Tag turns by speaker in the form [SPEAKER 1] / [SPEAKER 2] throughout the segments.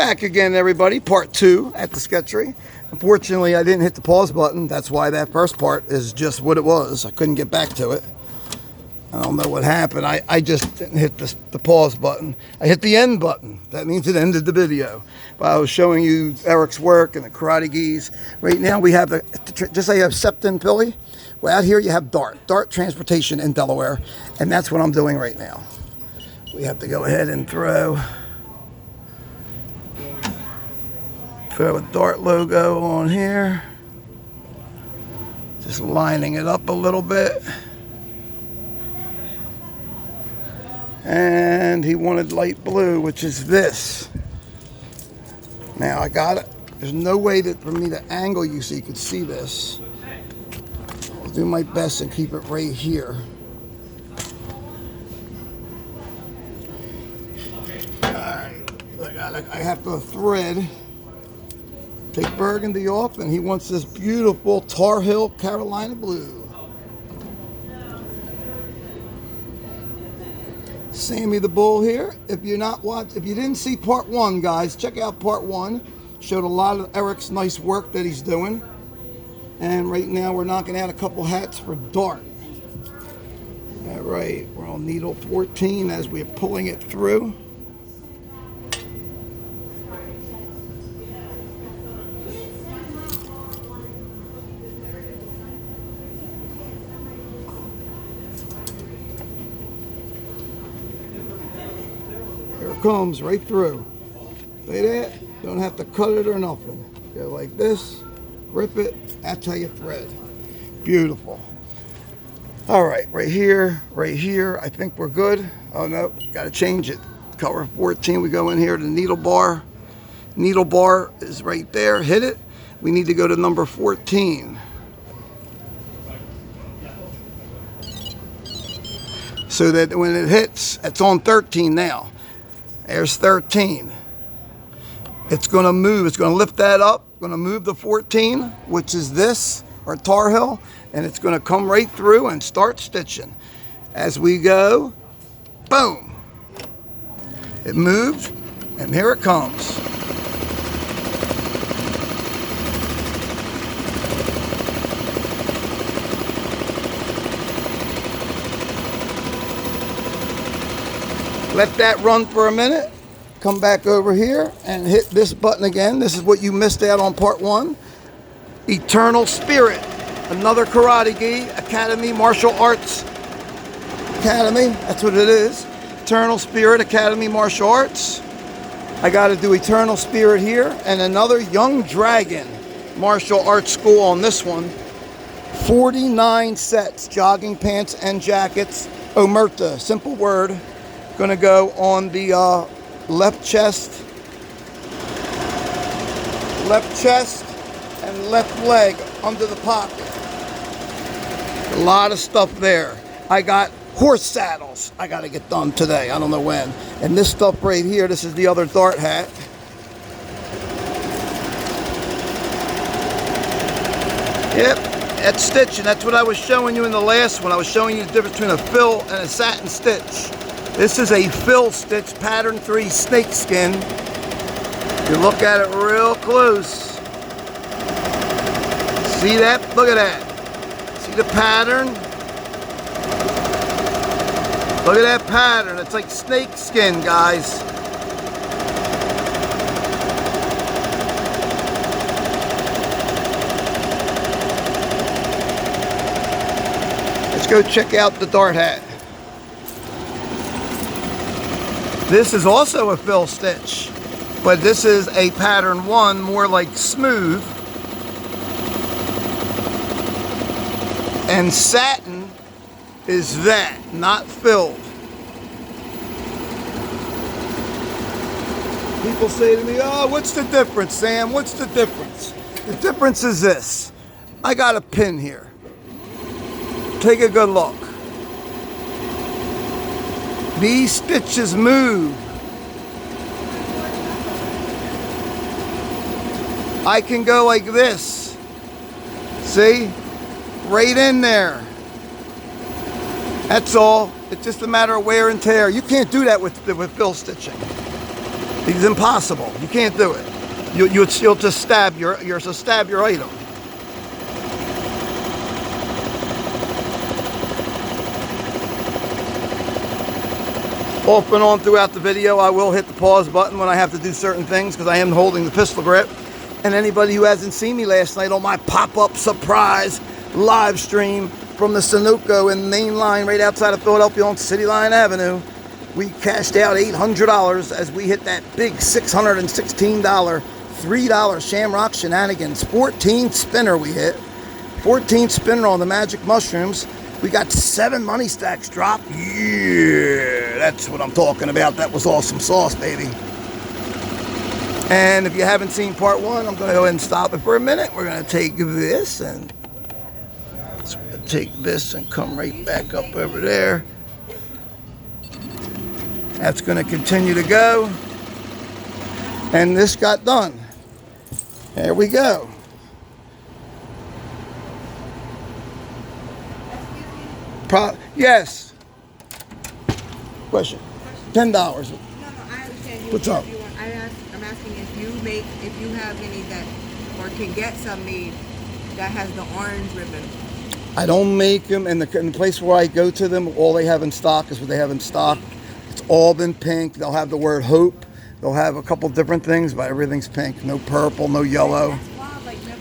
[SPEAKER 1] Back again, everybody. Part 2 at the Sketchery. Unfortunately, I didn't hit the pause button. That's why that first part is just what it was. I couldn't get back to it. I don't know what happened. I just didn't hit the pause button. I hit the end button. That means it ended the video. But I was showing you Eric's work and the karate gis. Right now we have just like you have Septon Philly. Well, out here you have Dart Transportation in Delaware. And that's what I'm doing right now. We have to go ahead and throw a Dart logo on here. Just lining it up a little bit. And he wanted light blue, which is this. Now I got it. There's no way for me to angle you so you can see this. I'll do my best and keep it right here. Alright, I have to thread. Take burgundy off, and he wants this beautiful Tar Heel Carolina blue. Sammy the Bull here. If you didn't see part 1, guys, check out part 1. Showed a lot of Eric's nice work that he's doing. And right now we're knocking out a couple hats for Dart. All right, we're on needle 14 as we're pulling it through. Comes right through. See that? Don't have to cut it or nothing. Go like this, rip it, that's how you thread. Beautiful. All right, right here, I think we're good. Oh no, got to change it. Color 14, we go in here to needle bar. Needle bar is right there, hit it. We need to go to number 14. So that when it hits, it's on 13 now. There's 13. It's going to move. It's going to lift that up. Going to move the 14, which is this, or Tar Heel, and it's going to come right through and start stitching. As we go, boom. It moved, and here it comes. Let that run for a minute. Come back over here and hit this button again. This is what you missed out on part 1. Eternal Spirit. Another karate gi, Academy Martial Arts Academy. That's what it is. Eternal Spirit Academy Martial Arts. I got to do Eternal Spirit here. And another Young Dragon Martial Arts School on this one. 49 sets. Jogging pants and jackets. Omerta. Simple word. Going to go on the left chest, and left leg under the pocket. A lot of stuff there. I got horse saddles I got to get done today. I don't know when. And this stuff right here, this is the other Dart hat. Yep, that's stitching. That's what I was showing you in the last one. I was showing you the difference between a fill and a satin stitch. This is a fill stitch, pattern 3 snake skin. You look at it real close. See that? Look at that. See the pattern? Look at that pattern. It's like snake skin, guys. Let's go check out the Dart hat. This is also a fill stitch, but this is a pattern 1, more like smooth. And satin is that, not filled. People say to me, oh, what's the difference, Sam? What's the difference? The difference is this. I got a pin here. Take a good look. These stitches move. I can go like this. See? Right in there. That's all. It's just a matter of wear and tear. You can't do that with fill stitching. It's impossible. You can't do it. You'll just stab your item. Off and on throughout the video, I will hit the pause button when I have to do certain things because I am holding the pistol grip. And anybody who hasn't seen me last night on my pop-up surprise live stream from the Sunoco and Main Line right outside of Philadelphia on City Line Avenue, we cashed out $800 as we hit that big $616 $3 Shamrock Shenanigans 14 spinner we hit. 14 spinner on the magic mushrooms. We got 7 money stacks dropped. Yeah, that's what I'm talking about. That was awesome sauce, baby. And if you haven't seen part 1, I'm going to go ahead and stop it for a minute. We're going to take this and come right back up over there. That's going to continue to go. And this got done. There we go. Yes. Question. $10.
[SPEAKER 2] No, I understand.
[SPEAKER 1] What's up?
[SPEAKER 2] I'm asking if you have any that, or can get some made that has the orange ribbon.
[SPEAKER 1] I don't make them, and the place where I go to them, all they have in stock is what they have in stock. It's all been pink. They'll have the word hope. They'll have a couple different things, but everything's pink. No purple, no yellow.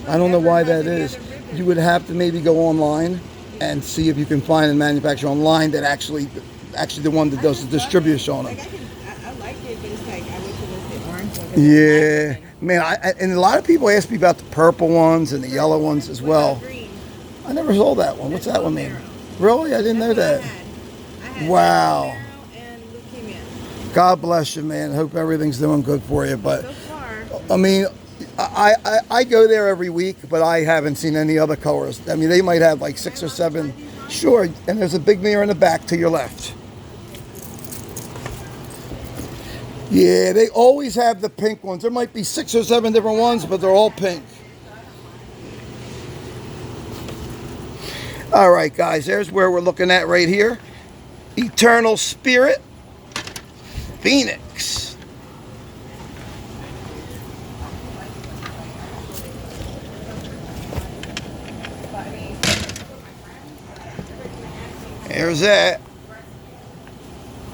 [SPEAKER 1] I don't know why that is. You would have to maybe go online and see if you can find a manufacturer online that actually the one that does the distribution on them.
[SPEAKER 2] I like it, but it's like I wish it was the orange one.
[SPEAKER 1] Yeah, man. And a lot of people ask me about the purple ones and the yellow ones as well. I never saw that one. What's that one mean? Really? I didn't know that. Wow. God bless you, man. Hope everything's doing good for you. But I mean, I go there every week, but I haven't seen any other colors. I mean, they might have like 6 or 7. Sure, and there's a big mirror in the back to your left. Yeah, they always have the pink ones. There might be 6 or 7 different ones, but they're all pink. All right, guys, there's where we're looking at right here. Eternal Spirit, Phoenix. There's that.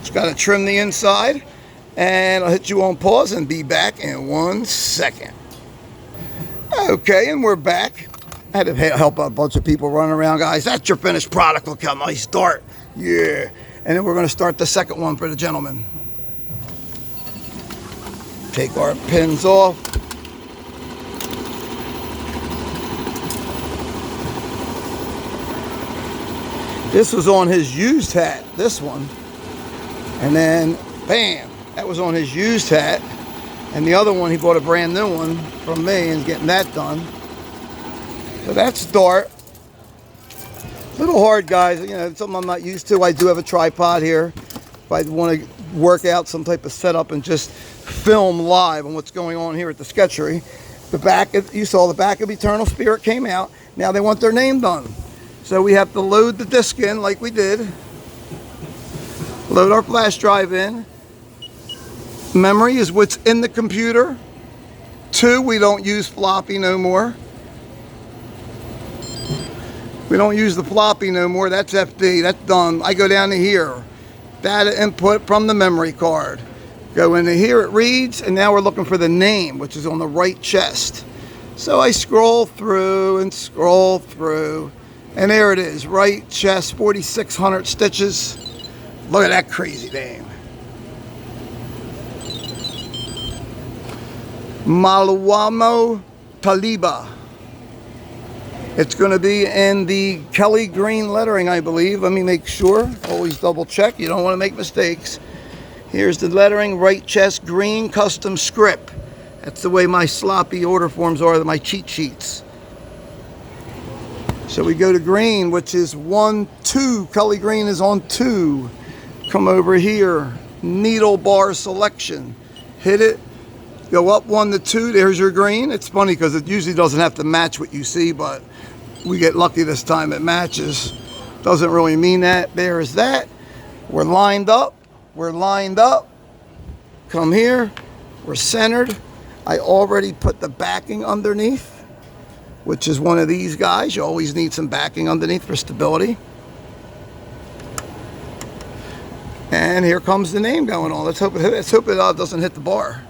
[SPEAKER 1] Just got to trim the inside, and I'll hit you on pause and be back in 1 second. Okay, and we're back. I had to help a bunch of people running around, guys. That's your finished product. Look how nice start. Yeah. And then we're going to start the second one for the gentleman. Take our pins off. This was on his used hat, this one. And then, bam, that was on his used hat. And the other one, he bought a brand new one from me and is getting that done. So that's Dart. A little hard, guys. You know, it's something I'm not used to. I do have a tripod here. If I want to work out some type of setup and just film live on what's going on here at the Sketchery. The back, you saw the back of Eternal Spirit came out. Now they want their name done. So we have to load the disc in like we did. Load our flash drive in. Memory is what's in the computer. 2, we don't use floppy no more. We don't use the floppy no more. That's FD. That's done. I go down to here. Data input from the memory card. Go into here. It reads. And now we're looking for the name, which is on the right chest. So I scroll through and scroll through. And there it is. Right chest, 4,600 stitches. Look at that crazy name. Maluamo Taliba. It's going to be in the Kelly green lettering, I believe. Let me make sure. Always double check. You don't want to make mistakes. Here's the lettering, right chest, green, custom script. That's the way my sloppy order forms are, my cheat sheets. So we go to green, which is 1, 2. Kelly green is on 2. Come over here. Needle bar selection. Hit it. Go up 1 to 2. There's your green. It's funny because it usually doesn't have to match what you see, but we get lucky this time it matches. Doesn't really mean that. There's that. We're lined up. We're lined up. Come here. We're centered. I already put the backing underneath, which is one of these guys. You always need some backing underneath for stability. And here comes the name going on. Let's hope it doesn't hit the bar.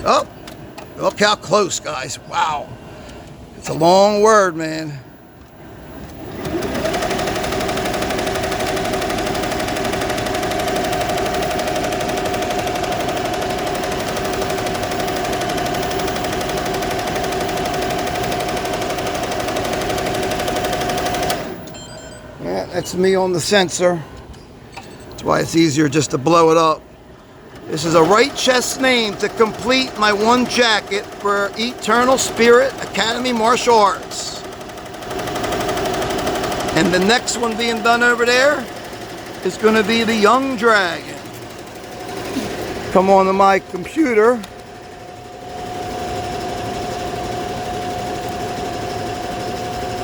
[SPEAKER 1] Oh, look how close, guys. Wow. It's a long word, man. Yeah, that's me on the sensor. That's why it's easier just to blow it up. This is a right chest name to complete my one jacket for Eternal Spirit Academy Martial Arts. And the next one being done over there is going to be the Young Dragon. Come on to my computer.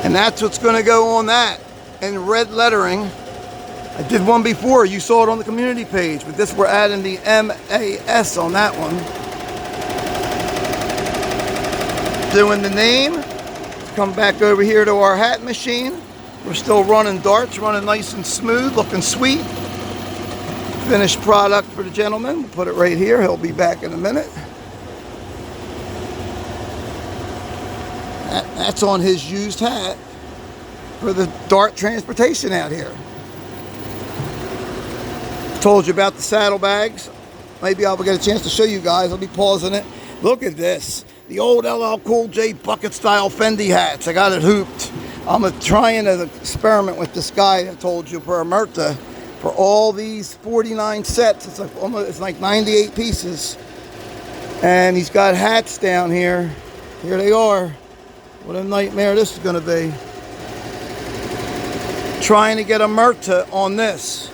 [SPEAKER 1] And that's what's going to go on that in red lettering. I did one before, you saw it on the community page, but this we're adding the MAS on that one. Doing the name. Come back over here to our hat machine. We're still running darts, running nice and smooth, looking sweet. Finished product for the gentleman. We'll put it right here. He'll be back in a minute. That's on his used hat for the dart transportation out here. Told you about the saddlebags. Maybe I'll get a chance to show you guys. I'll be pausing it. Look at this. The old LL Cool J bucket style Fendi hats. I got it hooped. I'm trying to experiment with this guy I told you for Omerta. For all these 49 sets. It's like 98 pieces. And he's got hats down here. Here they are. What a nightmare this is going to be. Trying to get Omerta on this.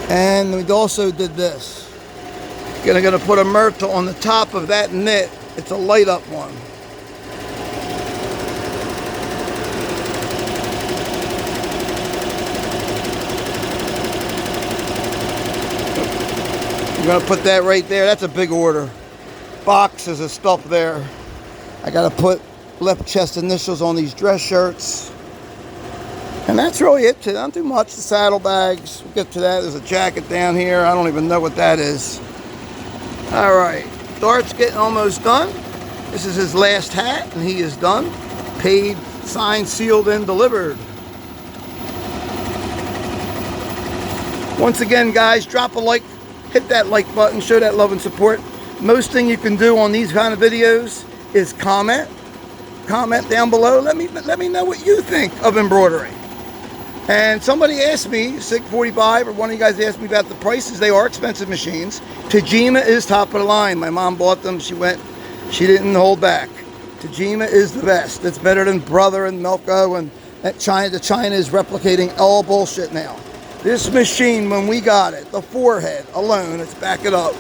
[SPEAKER 1] And we also did this. Gonna put Omerta on the top of that knit. It's a light up one. I'm gonna put that right there. That's a big order. Boxes of stuff there. I gotta put left chest initials on these dress shirts. And that's really it. Not too much. The saddlebags. We'll get to that. There's a jacket down here. I don't even know what that is. All right. Dart's getting almost done. This is his last hat, and he is done. Paid, signed, sealed, and delivered. Once again, guys, drop a like. Hit that like button. Show that love and support. Most thing you can do on these kind of videos is comment. Comment down below. Let me know what you think of embroidery. And somebody asked me, SIG45, or one of you guys asked me about the prices. They are expensive machines. Tajima is top of the line. My mom bought them. She didn't hold back. Tajima is the best. It's better than Brother and Melco, and China is replicating all bullshit now. This machine, when we got it, the forehead alone, let's back it up.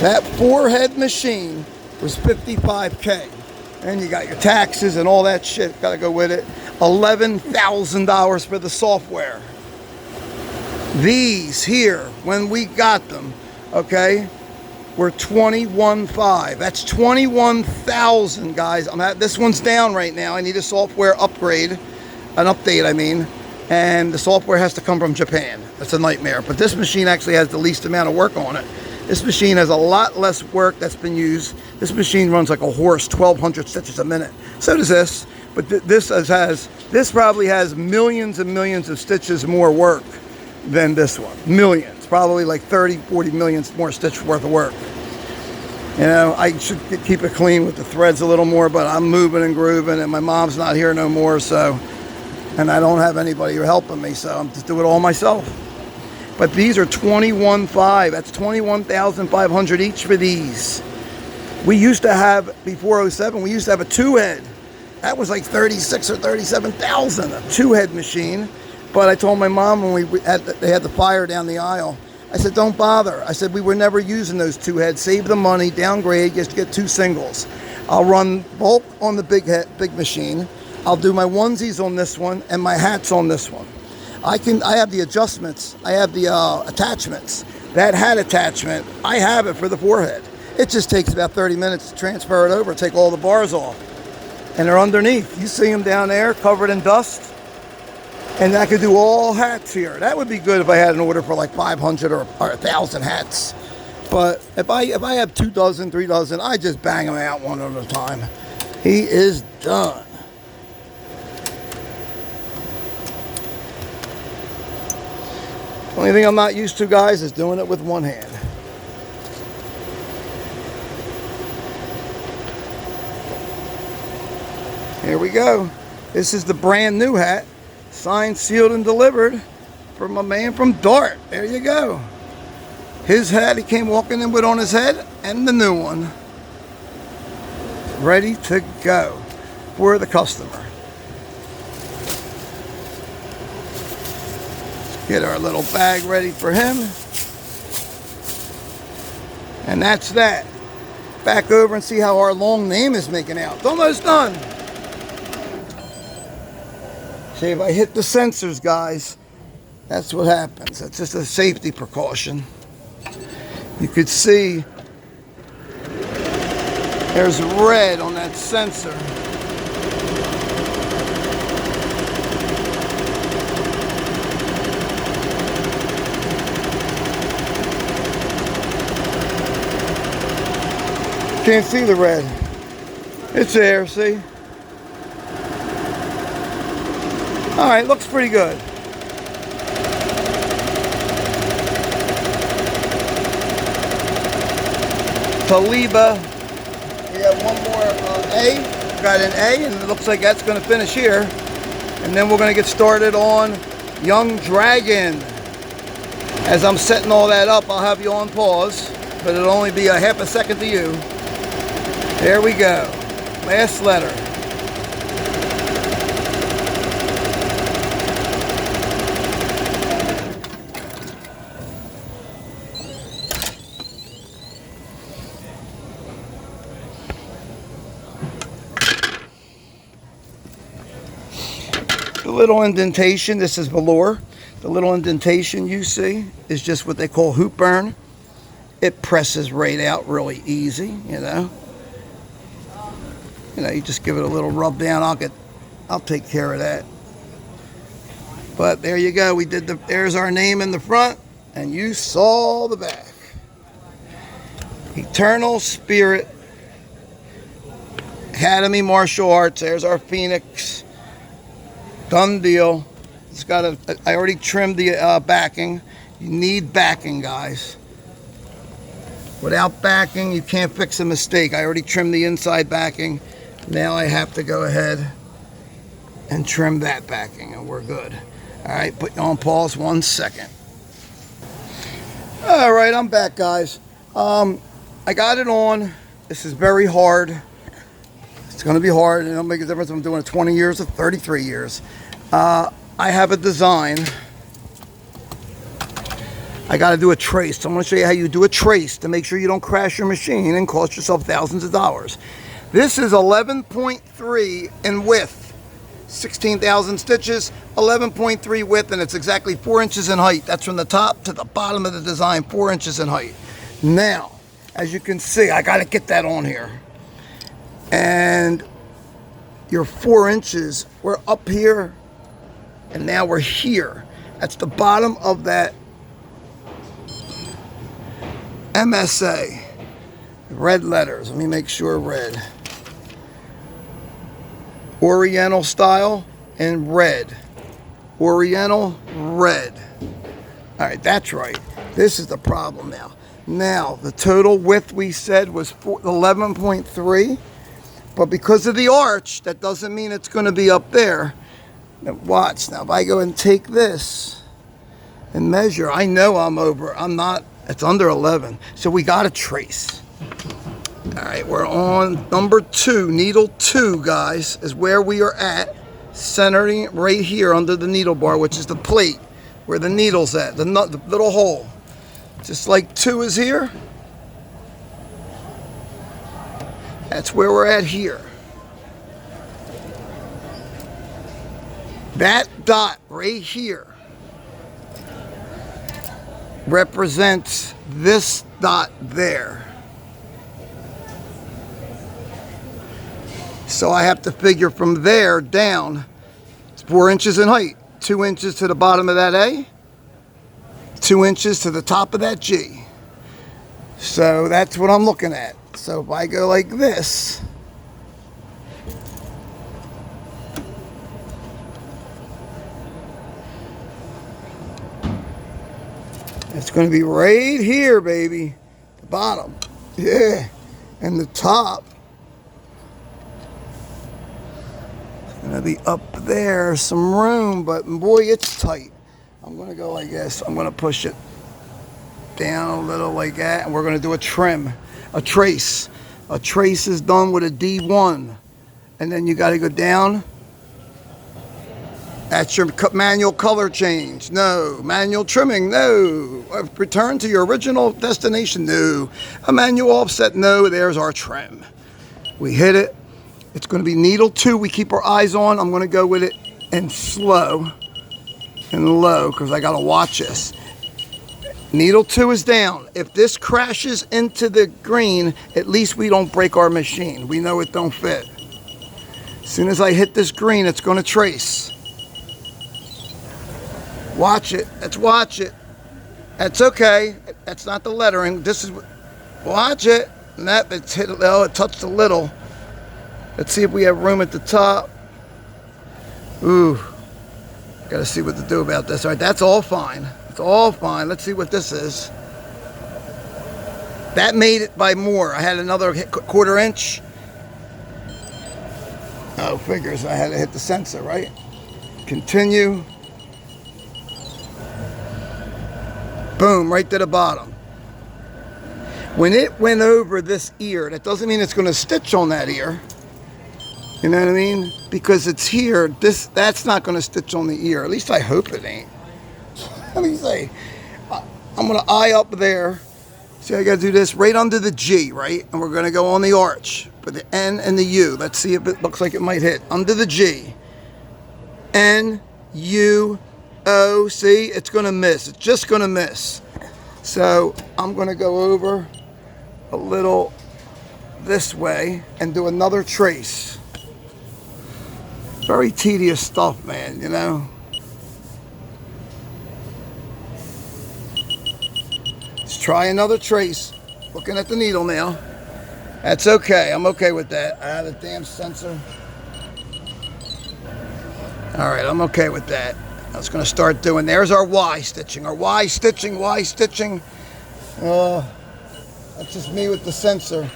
[SPEAKER 1] That forehead machine was $55K. And you got your taxes and all that shit. Got to go with it. $11,000 for the software. These here, when we got them, okay, were $21,500. That's $21,000, guys. This one's down right now. I need a software upgrade, an update, I mean. And the software has to come from Japan. That's a nightmare. But this machine actually has the least amount of work on it. This machine has a lot less work that's been used. This machine runs like a horse, 1,200 stitches a minute. So does this, but this probably has millions and millions of stitches more work than this one. Millions, probably like 30, 40 million more stitches worth of work. You know, I should keep it clean with the threads a little more, but I'm moving and grooving, and my mom's not here no more, so, and I don't have anybody helping me, so I'm just doing it all myself. But these are $21,500. That's $21,500 each for these. We used to have, before 07, we used to have a two-head. That was like $36,000 or $37,000, a two-head machine. But I told my mom when they had the fire down the aisle, I said, don't bother. I said, we were never using those two heads. Save the money, downgrade, just get two singles. I'll run bulk on the big machine. I'll do my onesies on this one and my hats on this one. I have the adjustments. I have the attachments. That hat attachment, I have it for the forehead. It just takes about 30 minutes to transfer it over, take all the bars off. And they're underneath. You see them down there covered in dust. And I could do all hats here. That would be good if I had an order for like 500 or 1,000 hats. But if I have 2 dozen, 3 dozen, I just bang them out one at a time. He is done. Only thing I'm not used to, guys, is doing it with one hand. Here we go. This is the brand new hat, signed, sealed, and delivered from a man from Dart. There you go. His hat he came walking in with on his head, and the new one. Ready to go for the customer. Get our little bag ready for him. And that's that. Back over and see how our long name is making out. It's almost done. See, if I hit the sensors, guys, that's what happens. That's just a safety precaution. You could see there's red on that sensor. Can't see the red. It's there, see? All right, looks pretty good. Taliba, we have one more A. Got an A, and it looks like that's going to finish here. And then we're going to get started on Young Dragon. As I'm setting all that up, I'll have you on pause, but it'll only be a half a second to you. There we go. Last letter. The little indentation, this is velour. The little indentation you see is just what they call hoop burn. It presses right out really easy, you know. You know, you just give it a little rub down. I'll take care of that. But there you go. There's our name in the front, and you saw the back. Eternal Spirit Academy Martial Arts. There's our Phoenix. Done deal. It's got I already trimmed the backing. You need backing, guys. Without backing, you can't fix a mistake. I already trimmed the inside backing. Now I have to go ahead and trim that backing, and we're good. All right, put you on pause 1 second. All right, I'm back, guys. I got it on. This is very hard. It's going to be hard. It don't make a difference if I'm doing it 20 years or 33 years. I have a design. I got to do a trace. So I'm going to show you how you do a trace to make sure you don't crash your machine and cost yourself thousands of dollars. This is 11.3 in width, 16,000 stitches, 11.3 width, and it's exactly 4 inches in height. That's from the top to the bottom of the design, 4 inches in height. Now, as you can see, I got to get that on here. And your 4 inches, we're up here, and now we're here. That's the bottom of that MSA. Red letters. Let me make sure red. Oriental style and red. Oriental, red. All right, that's right. This is the problem now. Now, the total width we said was 11.3. But because of the arch, that doesn't mean it's going to be up there. Now watch. Now if I go and take this and measure, I know I'm over. I'm not. It's under 11. So we got to trace. All right, we're on number 2. Needle 2, guys, is where we are at. Centering right here under the needle bar, which is the plate where the needle's at, the little hole. Just like 2 is here. That's where we're at here. That dot right here represents this dot there. So I have to figure from there down. It's 4 inches in height. 2 inches to the bottom of that A. 2 inches to the top of that G. So that's what I'm looking at. So if I go like this, it's going to be right here, baby. The bottom. Yeah. And the top is going to be up there. Some room, but boy, it's tight. I'm going to go like this. I'm going to push it down a little like that. And we're going to do a trim. A trace. A trace is done with a D1. And then you got to go down. That's your manual color change. No. Manual trimming. No. Return to your original destination. No. A manual offset. No. There's our trim. We hit it. It's going to be needle 2. We keep our eyes on. I'm going to go with it in slow and low because I got to watch this. Needle 2 is down. If this crashes into the green, at least we don't break our machine. We know it don't fit. As soon as I hit this green, it's going to trace. Watch it. Let's watch it. That's okay. That's not the lettering. This is. Watch it. And that it's hit. Oh, it touched a little. Let's see if we have room at the top. Ooh. Got to see what to do about this. All right, that's all fine. It's all fine. Let's see what this is. That made it by more. I had another 1/4 inch. Oh, figures. I had to hit the sensor, right? Continue. Boom, right to the bottom. When it went over this ear, that doesn't mean it's going to stitch on that ear. You know what I mean? Because it's here, that's not going to stitch on the ear. At least I hope it ain't. Let me say, I'm going to eye up there. See, I got to do this right under the G, right? And we're going to go on the arch for the N and the U. Let's see if it looks like it might hit. Under the G. N, U, O. See, it's going to miss. It's just going to miss. So I'm going to go over a little this way and do another trace. Very tedious stuff, man, you know. Let's try another trace. Looking at the needle now. That's okay. I'm okay with that. I had a damn sensor. All right, I'm okay with that. I was going to start doing. There's our Y stitching. Our Y stitching. Y stitching. That's just me with the sensor.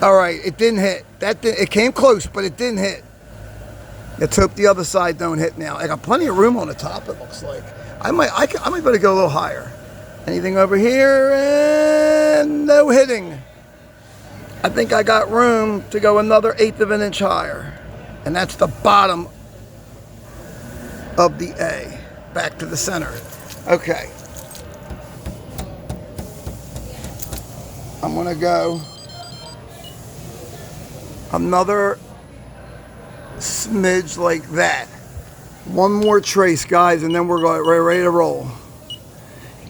[SPEAKER 1] All right, it didn't hit. It came close, but it didn't hit. Let's hope the other side don't hit now. I got plenty of room on the top, it looks like. I might better go a little higher. Anything over here? And no hitting. I think I got room to go another 1/8 of an inch higher. And that's the bottom of the A. Back to the center. Okay. I'm going to go another smidge like that. One more trace, guys, and then we're ready to roll.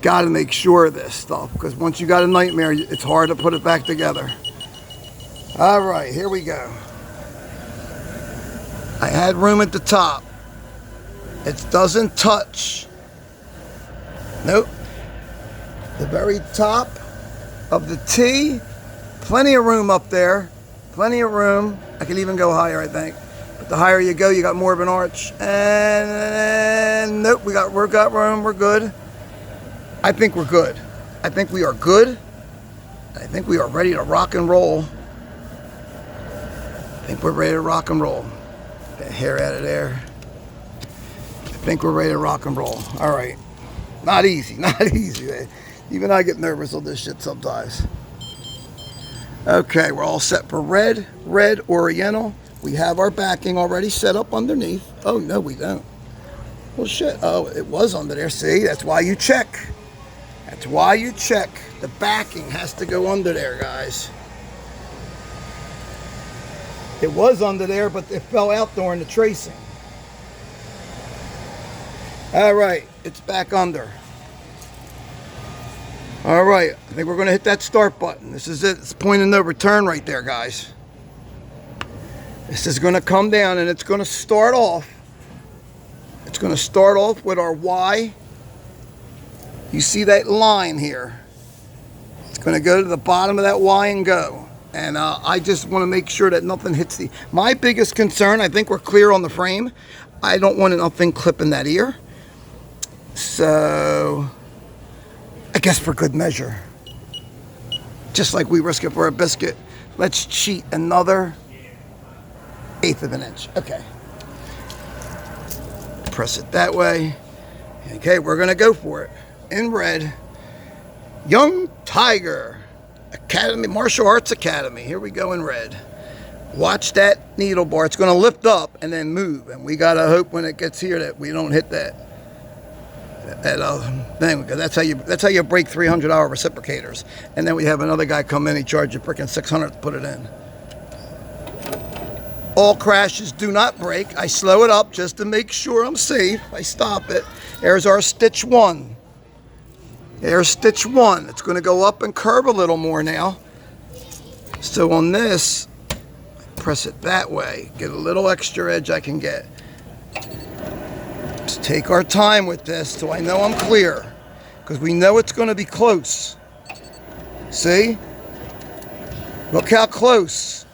[SPEAKER 1] Got to make sure of this stuff, because once you got a nightmare, it's hard to put it back together. All right, here we go. I had room at the top. It doesn't touch. Nope. The very top of the T, plenty of room up there. Plenty of room. I could even go higher, I think. But the higher you go, you got more of an arch. And nope, we got room. We're good. I think we're good. I think we are good. I think we are ready to rock and roll. I think we're ready to rock and roll. Get that hair out of there. I think we're ready to rock and roll. All right. Not easy. Not easy. Even I get nervous on this shit sometimes. Okay, we're all set for red oriental. We have our backing already set up underneath. Oh, no, we don't. Well, shit. Oh, it was under there. See, that's why you check. That's why you check. The backing has to go under there, guys. It was under there, but it fell out during the tracing. All right. it's back under. All right, I think we're going to hit that start button. This is it. It's point of no return right there, guys. This is going to come down and it's going to start off. It's going to start off with our Y. You see that line here? It's going to go to the bottom of that Y and go. And I just want to make sure that nothing hits the... My biggest concern, I think we're clear on the frame. I don't want nothing clipping that ear. So, I guess for good measure, just like we risk it for a biscuit, let's cheat another 1/8 of an inch. Okay. Press it that way. Okay, we're going to go for it. In red, Young Tiger Academy, Martial Arts Academy. Here we go in red. Watch that needle bar. It's going to lift up and then move. And we got to hope when it gets here that we don't hit that thing. Because that's how you break $300 reciprocators. And then we have another guy come in. He charges you freaking $600 to put it in. All crashes do not break. I slow it up just to make sure I'm safe. I stop it. There's our stitch 1. There's stitch 1. It's going to go up and curve a little more now. So on this, press it that way. Get a little extra edge I can get. Just take our time with this so I know I'm clear. Because we know it's going to be close. See? Look how close.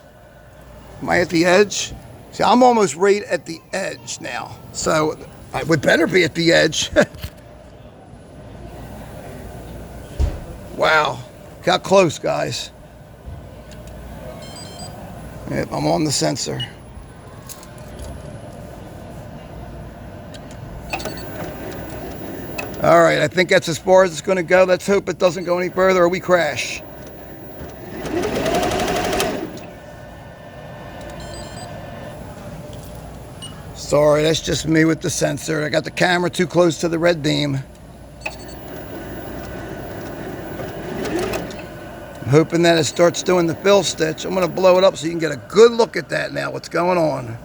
[SPEAKER 1] Am I at the edge? See, I'm almost right at the edge now. So I would better be at the edge. Wow. Look how close, guys. Yep, I'm on the sensor. All right, I think that's as far as it's going to go. Let's hope it doesn't go any further or we crash. Sorry, that's just me with the sensor. I got the camera too close to the red beam. I'm hoping that it starts doing the fill stitch. I'm going to blow it up so you can get a good look at that now, what's going on.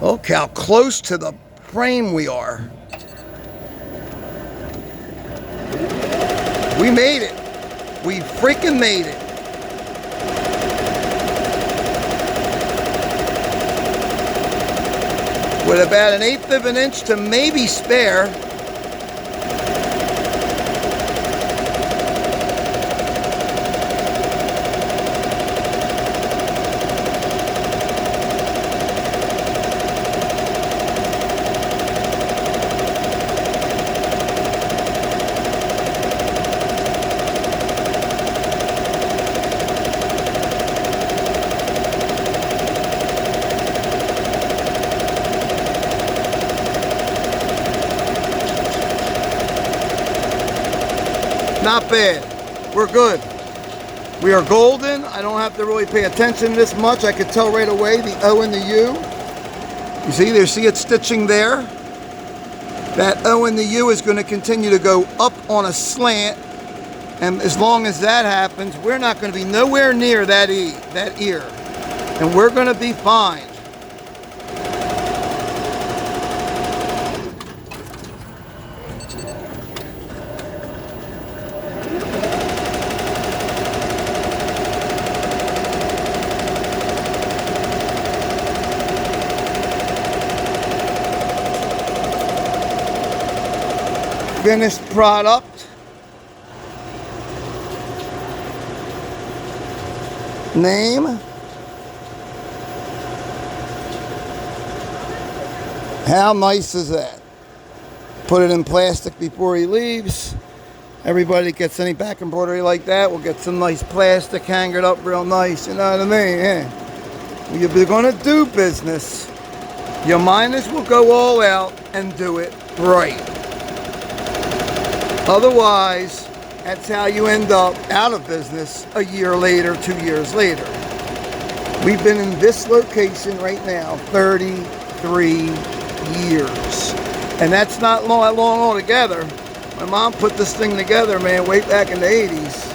[SPEAKER 1] Look how close to the frame we are. We made it. We freaking made it. With about 1/8 of an inch to maybe spare. Not bad. We're good. We are golden. I don't have to really pay attention to this much. I could tell right away the O and the U. You see it stitching there? That O and the U is going to continue to go up on a slant. And as long as that happens, we're not going to be nowhere near that ear. And we're going to be fine. Finished product. Name. How nice is that? Put it in plastic before he leaves. Everybody gets any back embroidery like that, we'll get some nice plastic, hang it up real nice, you know what I mean? Yeah. Well, if you're gonna do business, you might as well go all out and do it right. Otherwise, that's how you end up out of business a year later, 2 years later. We've been in this location right now 33 years. And that's not long altogether. My mom put this thing together, man, way back in the 80s.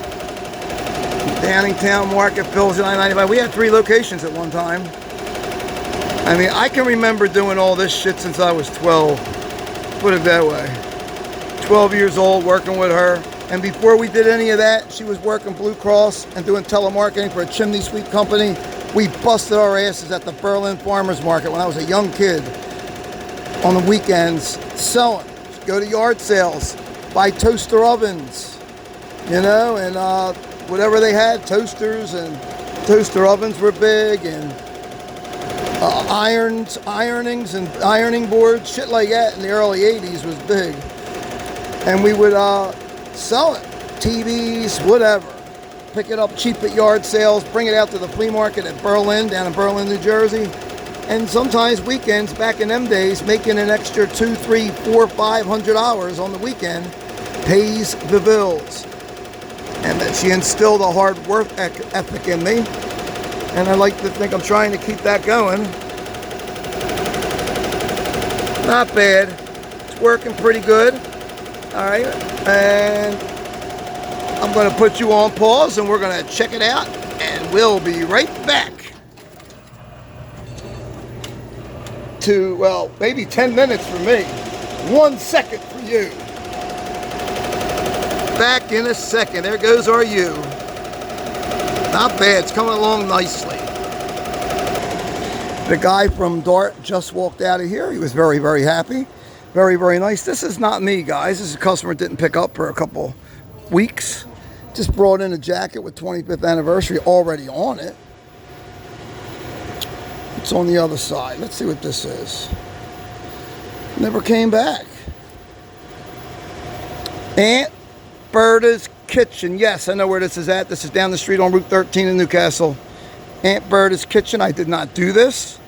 [SPEAKER 1] Downingtown Market, Phil's 995. We had 3 locations at one time. I mean, I can remember doing all this shit since I was 12. Put it that way. 12 years old, working with her. And before we did any of that, she was working Blue Cross and doing telemarketing for a chimney sweep company. We busted our asses at the Berlin Farmers Market when I was a young kid on the weekends selling. Go to yard sales, buy toaster ovens, you know, and whatever they had, toasters and toaster ovens were big, and ironings and ironing boards, shit like that in the early 80s was big. And we would sell it, TVs, whatever. Pick it up cheap at yard sales, bring it out to the flea market at Berlin, down in Berlin, New Jersey. And sometimes weekends, back in them days, making an extra $200, $300, $400, $500 on the weekend pays the bills. And that she instilled a hard work ethic in me. And I like to think I'm trying to keep that going. Not bad. It's working pretty good. All right. And I'm going to put you on pause and we're going to check it out. And we'll be right back. To, well, maybe 10 minutes for me. 1 second for you. Back in a second. There goes our U. Not bad. It's coming along nicely. The guy from Dart just walked out of here. He was very, very happy. Very, very nice. This is not me, guys. This is a customer didn't pick up for a couple weeks. Just brought in a jacket with 25th anniversary already on it. It's on the other side. Let's see what this is. Never came back. Aunt Berta's Kitchen. Yes, I know where this is at. This is down the street on Route 13 in Newcastle. Aunt Berta's Kitchen. I did not do this.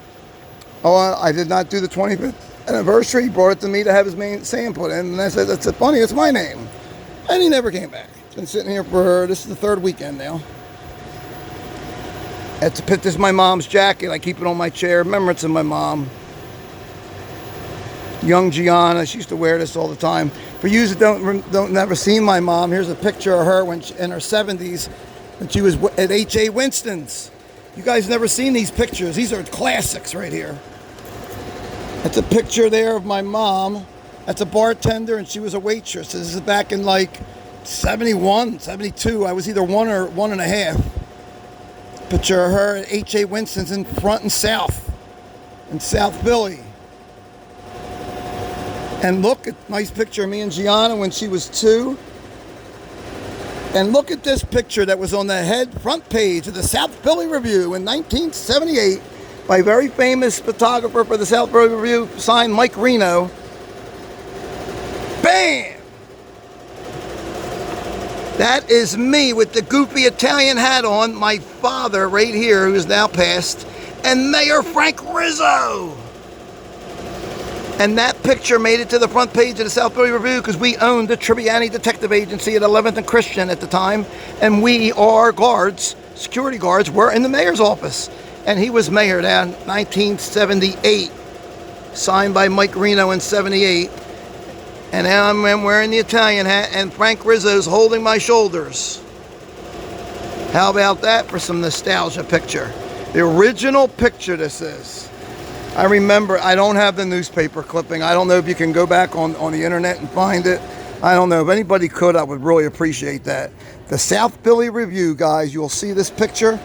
[SPEAKER 1] Oh, I did not do the 25th anniversary. He brought it to me to have his saying put in. And I said, that's funny. It's my name. And he never came back. It's been sitting here for, this is the third weekend now. This is my mom's jacket. I keep it on my chair. Remembrance of my mom. Young Gianna. She used to wear this all the time. For you that don't never seen my mom, here's a picture of her when she, in her 70s when she was at H.A. Winston's. You guys never seen these pictures. These are classics right here. That's a picture there of my mom. That's a bartender and she was a waitress. This is back in like 71, 72. I was either 1 or 1.5. Picture of her at H.A. Winston's in front and south. In South Philly. And look at nice picture of me and Gianna when she was 2. And look at this picture that was on the front page of the South Philly Review in 1978 by a very famous photographer for the South Philly Review, signed Mike Reno. Bam! That is me with the goofy Italian hat on, my father right here, who is now passed, and Mayor Frank Rizzo. And that picture made it to the front page of the South Philly Review because we owned the Tribbiani Detective Agency at 11th and Christian at the time, and we, our guards, security guards, were in the mayor's office. And he was mayor down 1978, signed by Mike Reno in 78. And now I'm wearing the Italian hat, and Frank Rizzo's holding my shoulders. How about that for some nostalgia picture? The original picture this is. I remember, I don't have the newspaper clipping. I don't know if you can go back on the internet and find it. I don't know. If anybody could, I would really appreciate that. The South Philly Review, guys, you'll see this picture.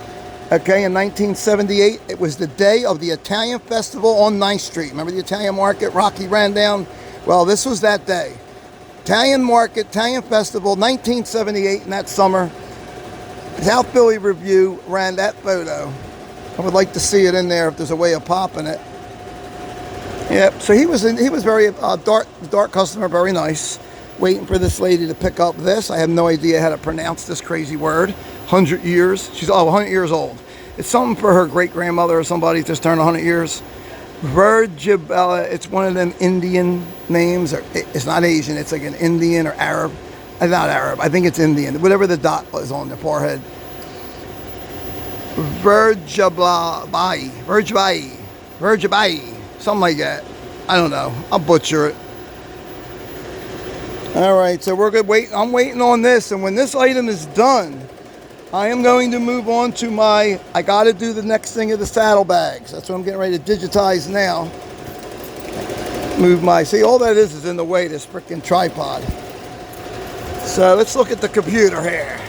[SPEAKER 1] Okay, in 1978, it was the day of the Italian Festival on 9th Street. Remember the Italian market Rocky ran down? Well, this was that day. Italian market, Italian Festival, 1978, in that summer. South Philly Review ran that photo. I would like to see it in there if there's a way of popping it. Yep, so he was very Dart customer, very nice. Waiting for this lady to pick up this. I have no idea how to pronounce this crazy word. 100 years. She's 100 years old. It's something for her great-grandmother or somebody just turned 100 years. Virgibella, it's one of them Indian names. It's not Asian, it's like an Indian or Arab. Not Arab, I think it's Indian. Whatever the dot was on the forehead. Virgibai, something like that. I don't know. I'll butcher it. All right, so we're good. I'm waiting on this, and when this item is done, I am going to move on to I got to do the next thing of the saddlebags. That's what I'm getting ready to digitize now. Move my, see, all that is in the way, this freaking tripod. So let's look at the computer here.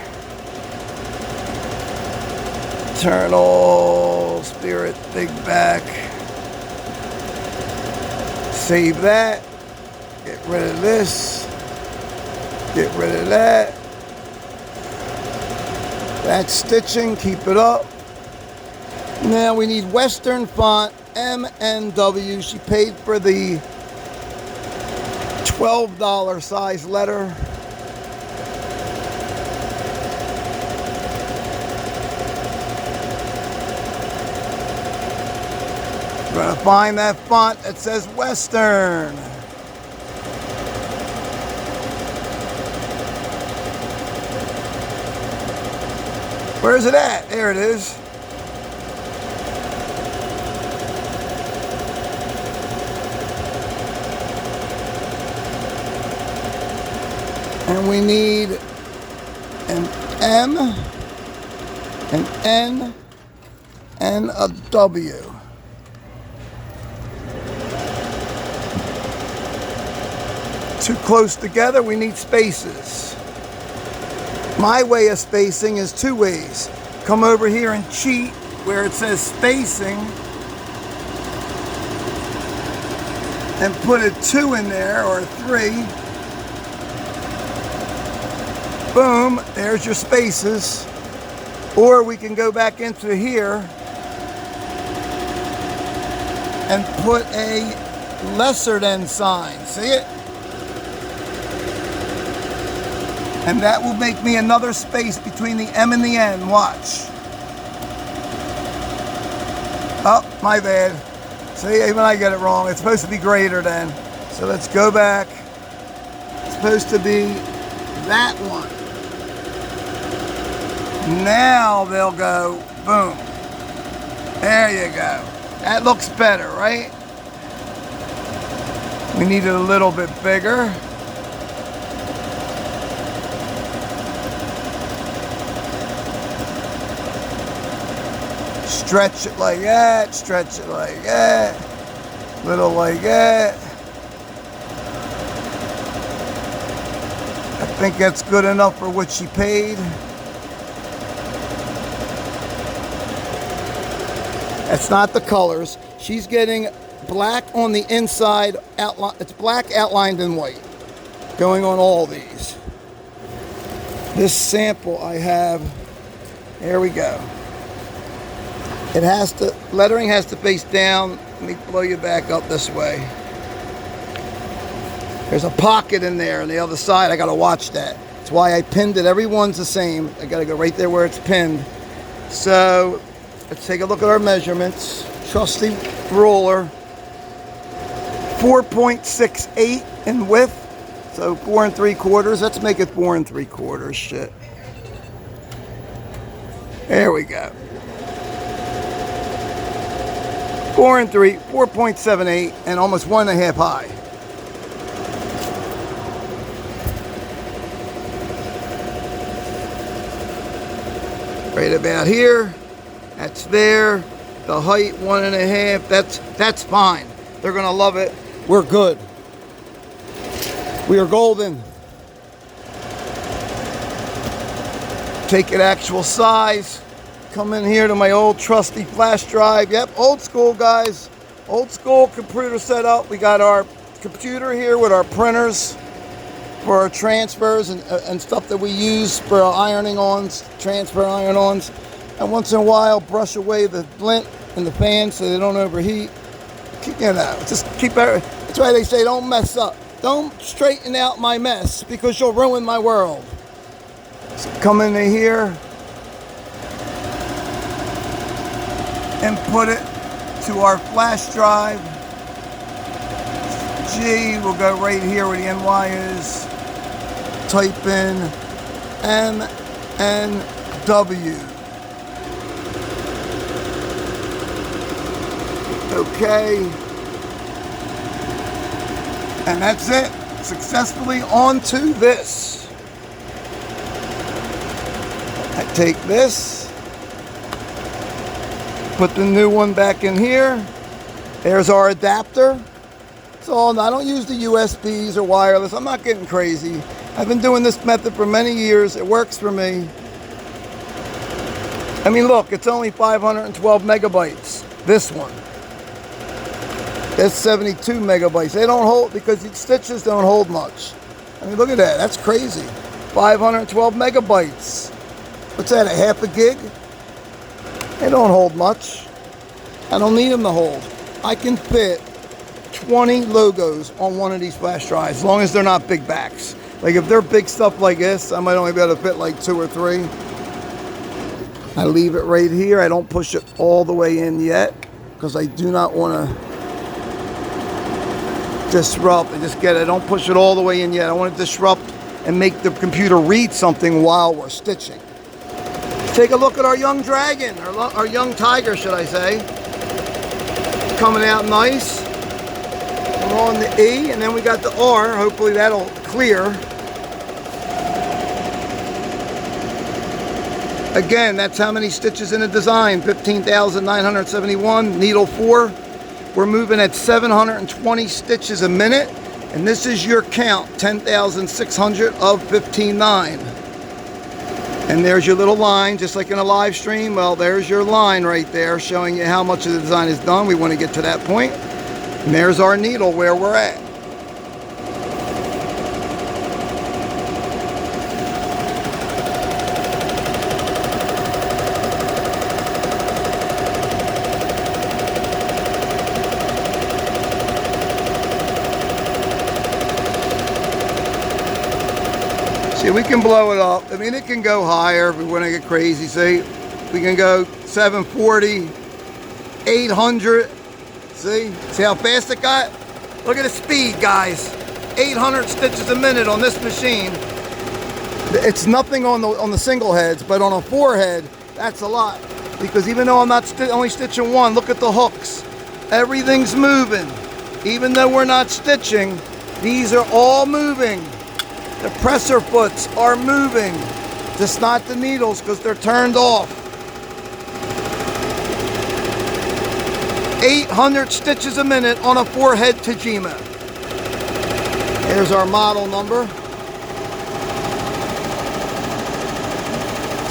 [SPEAKER 1] Eternal Spirit, big back. Save that. Get rid of this. Get rid of that. That's stitching, keep it up. Now we need Western font, MNW. She paid for the $12 size letter. We're gonna find that font that says Western. Where is it at? There it is. And we need an M, an N, and a W. Too close together, we need spaces. My way of spacing is two ways. Come over here and cheat where it says spacing and put a 2 in there, or a 3. Boom, there's your spaces. Or we can go back into here and put a lesser than sign. See it? And that will make me another space between the M and the N. Watch. Oh, my bad. See, even I get it wrong. It's supposed to be greater than. So let's go back. It's supposed to be that one. Now they'll go, boom. There you go. That looks better, right? We need it a little bit bigger. Stretch it like that, stretch it like that, little like that. I think that's good enough for what she paid. That's not the colors. She's getting black on the inside, outline. It's black outlined in white, going on all these. This sample I have, there we go. It has to, lettering has to face down. Let me blow you back up this way. There's a pocket in there on the other side. I gotta watch that. That's why I pinned it. Everyone's the same. I gotta go right there where it's pinned. So let's take a look at our measurements. Trusty ruler. 4.68 in width. So 4 3/4. Let's make it 4 3/4. Shit. There we go. 4.78 and almost 1.5 high. Right about here. That's there. The height 1.5. That's fine. They're gonna love it. We're good. We are golden. Take it actual size. Come in here to my old trusty flash drive. Yep, old school, guys. Old school computer setup. We got our computer here with our printers for our transfers and stuff that we use for our ironing-ons, transfer iron-ons. And once in a while, brush away the lint in the fan so they don't overheat. You know, just keep it. That's why they say don't mess up. Don't straighten out my mess because you'll ruin my world. So come into here and put it to our flash drive. G will go right here where the NY is. Type in MNW. Okay. And that's it. Successfully onto this. I take this. Put the new one back in here. There's our adapter. So I don't use the USBs or wireless. I'm not getting crazy. I've been doing this method for many years. It works for me. I mean, look, it's only 512 megabytes. This one. It's 72 megabytes. They don't hold, because these stitches don't hold much. I mean, look at that. That's crazy. 512 megabytes. What's that, a half a gig? They don't hold much. I don't need them to hold. I can fit 20 logos on one of these flash drives, as long as they're not big backs. Like if they're big stuff like this, I might only be able to fit like 2 or 3. I leave it right here. I don't push it all the way in yet, because I do not want to disrupt and just get it. I don't push it all the way in yet. I want to disrupt and make the computer read something while we're stitching. Take a look at our young dragon, our young tiger, should I say. It's coming out nice. We're on the E, and then we got the R. Hopefully that'll clear. Again, that's how many stitches in a design, 15,971, needle 4. We're moving at 720 stitches a minute, and this is your count, 10,600 of 15.9. And there's your little line, just like in a live stream. Well, there's your line right there, showing you how much of the design is done. We want to get to that point. And there's our needle where we're at. See, we can blow it up. I mean, it can go higher if we want to get crazy. See, we can go 740, 800. See how fast it got? Look at the speed, guys. 800 stitches a minute on this machine. It's nothing on the single heads, but on a 4-head, that's a lot. Because even though I'm not only stitching one, look at the hooks. Everything's moving. Even though we're not stitching, these are all moving. The presser foots are moving, just not the needles because they're turned off. 800 stitches a minute on a 4-head Tajima. Here's our model number.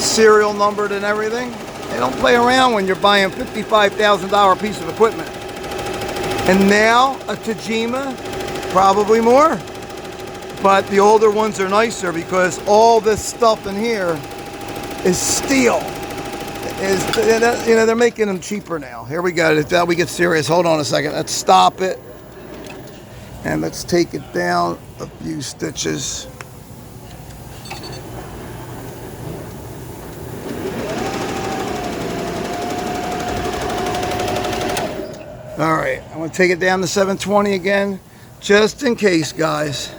[SPEAKER 1] Serial numbered and everything. They don't play around when you're buying a $55,000 piece of equipment. And now a Tajima, probably more. But the older ones are nicer because all this stuff in here is steel. They're making them cheaper now. Here we go. Now we get serious. Hold on a second. Let's stop it. And let's take it down a few stitches. All right. I'm going to take it down to 720 again, just in case, guys.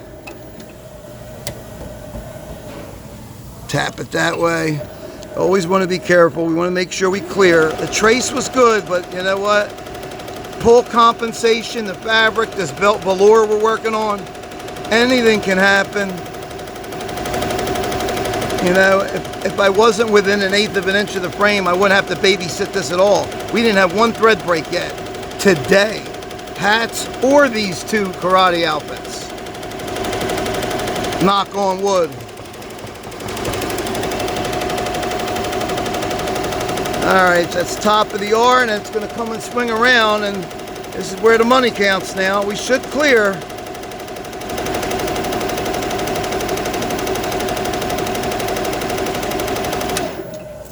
[SPEAKER 1] Tap it that way. Always want to be careful. We want to make sure we clear. The trace was good, but you know what? Pull compensation, the fabric, this belt velour we're working on, anything can happen. You know, if I wasn't within 1/8 of an inch of the frame, I wouldn't have to babysit this at all. We didn't have one thread break yet. Today, hats or these 2 karate outfits. Knock on wood. Alright, that's top of the R, and it's going to come and swing around, and this is where the money counts now. We should clear.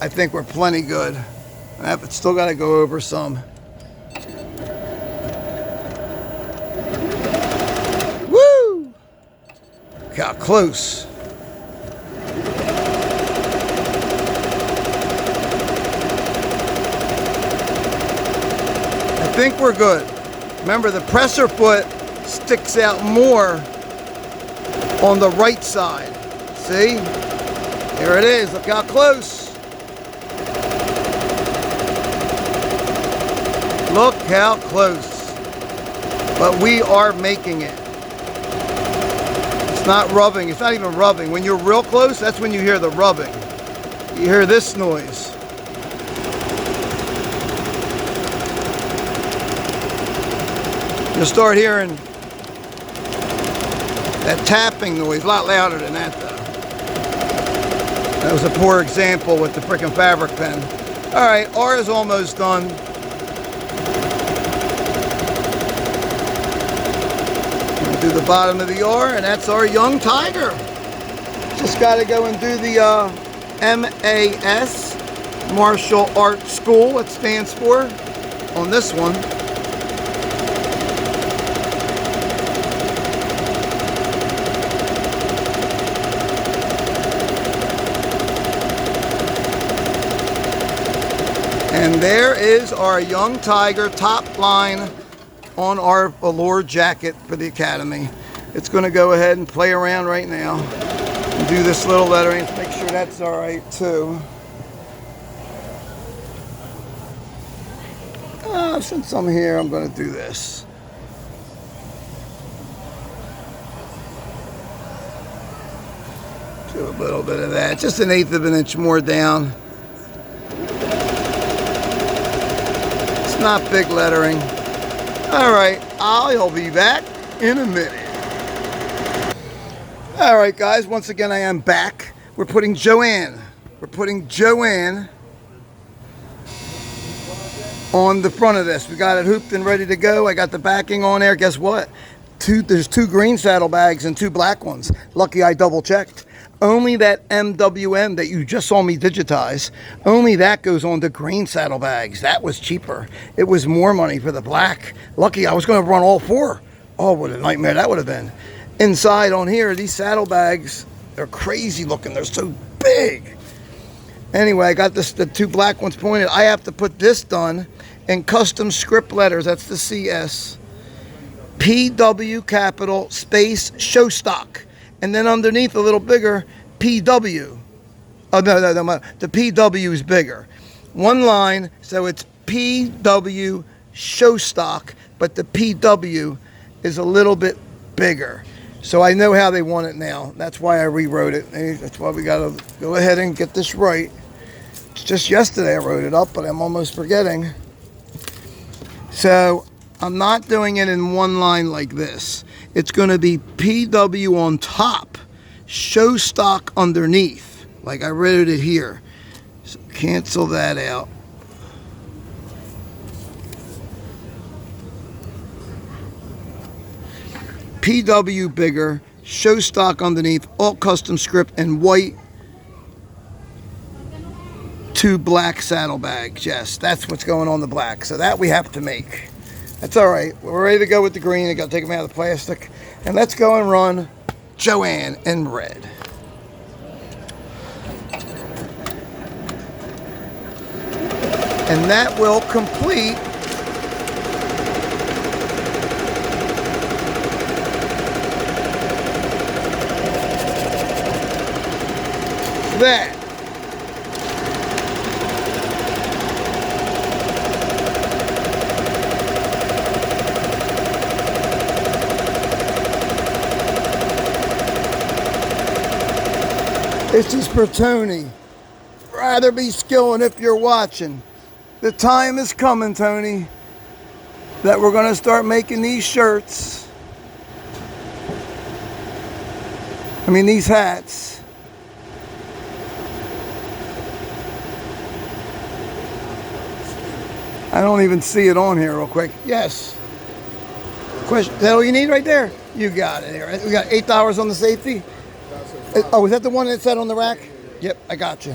[SPEAKER 1] I think we're plenty good. But still got to go over some. Woo! Look how close. I think we're good. Remember, the presser foot sticks out more on the right side. See? Here it is. Look how close. Look how close. But we are making it. It's not rubbing. It's not even rubbing. When you're real close, that's when you hear the rubbing. You hear this noise. You'll start hearing That tapping noise, a lot louder than that though. That was a poor example with the frickin' fabric pen. All right, R is almost done. We'll do the bottom of the R, and that's our young tiger. Just got to go and do the MAS, Martial Arts School, it stands for, on this one. And there is our young tiger top line on our velour jacket for the Academy. It's going to go ahead and play around right now and do this little lettering to make sure that's all right too. Since I'm here, I'm going to do this. Do a little bit of that, just 1/8 of an inch more down. Not big lettering. All right, I'll be back in a minute. All right, guys, once again, I am back. We're putting Joanne on the front of this. We got it hooped and ready to go. I got the backing on there. Guess what? There's 2 green saddlebags and 2 black ones. Lucky I double checked. Only that MWM that you just saw me digitize, only that goes on the green saddlebags. That was cheaper. It was more money for the black. Lucky I was going to run all 4. Oh, what a nightmare that would have been. Inside on here, these saddlebags, they're crazy looking. They're so big. Anyway, I got the 2 black ones pointed. I have to put this done in custom script letters. That's the CS. PW capital space show stock. And then underneath a little bigger, PW. Oh, no, the PW is bigger. One line, so it's PW show stock, but the PW is a little bit bigger. So I know how they want it now. That's why I rewrote it. That's why we got to go ahead and get this right. It's just yesterday I wrote it up, but I'm almost forgetting. So I'm not doing it in one line like this. It's going to be PW on top, show stock underneath, like I wrote it here. So cancel that out. PW bigger, show stock underneath, all custom script and white, 2 black saddlebags. Yes, that's what's going on the black. So that we have to make. That's all right. We're ready to go with the green. I got to take them out of the plastic. And let's go and run Joanne in red. And that will complete that. This is for Tony. Rather be skilling if you're watching. The time is coming, Tony, that we're going to start making these shirts. I mean, these hats. I don't even see it on here real quick. Yes. Question, is that all you need right there? You got it here. We got $8 on the safety. Oh, is that the one that said on the rack? Yep, I got you.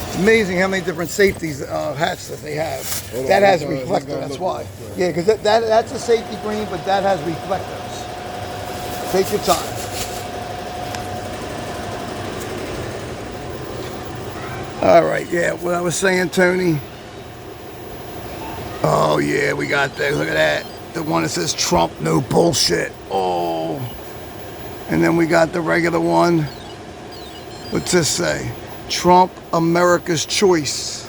[SPEAKER 1] It's amazing how many different safeties hats that they have. That has reflector, that's why. Yeah, because that's a safety green, but that has reflectors. Take your time. All right, yeah, what I was saying, Tony. Oh, yeah, we got that. Look at that. The one that says Trump, no bullshit. Oh. And then we got the regular one. What's this say? Trump, America's choice.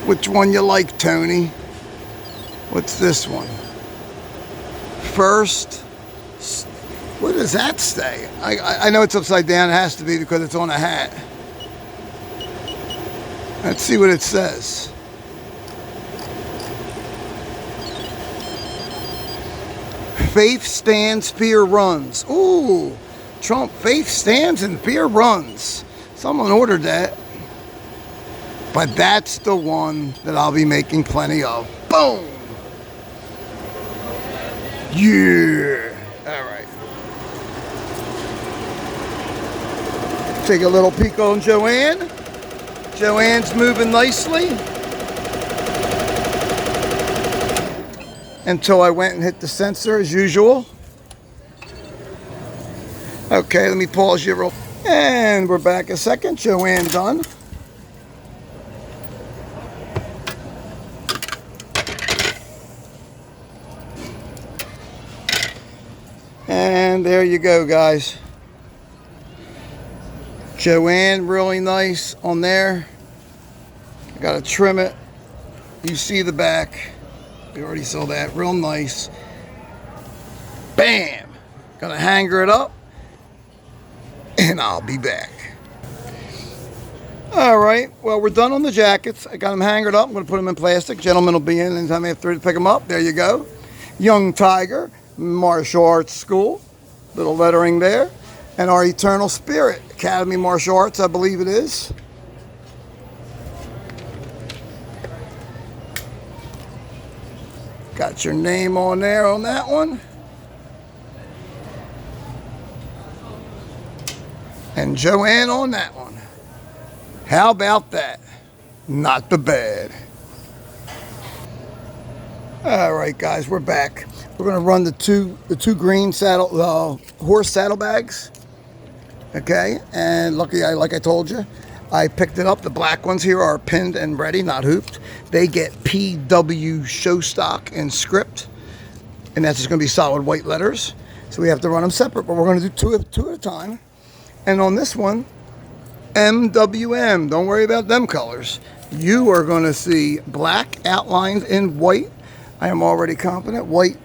[SPEAKER 1] Which one you like, Tony? What's this one? First. What does that say? I know it's upside down. It has to be because it's on a hat. Let's see what it says. Faith stands, fear runs. Ooh, Trump, faith stands and fear runs. Someone ordered that. But that's the one that I'll be making plenty of. Boom! Yeah! Alright. Take a little peek on Joanne. Joanne's moving nicely. Until I went and hit the sensor as usual. Okay, let me pause you real. And we're back a second. Joanne done. And there you go, guys. Joanne, really nice on there. I gotta trim it. You see the back. We already saw that. Real nice. Bam! Gonna hanger it up. And I'll be back. Alright, well, we're done on the jackets. I got them hangered up. I'm going to put them in plastic. Gentlemen will be in anytime after to pick them up. There you go. Young Tiger, Martial Arts School. Little lettering there. And our Eternal Spirit, Academy Martial Arts, I believe it is. Got your name on there on that one. And Joanne on that one. How about that? Not the bad. All right, guys, we're back. We're gonna run the two green horse saddlebags. Okay, and lucky, like I told you, I picked it up. The black ones here are pinned and ready, not hooped. They get PW show stock and script, and that's just gonna be solid white letters. So we have to run them separate, but we're gonna do two at a time. And on this one, MWM, don't worry about them colors. You are going to see black outlined in white. I am already confident. White,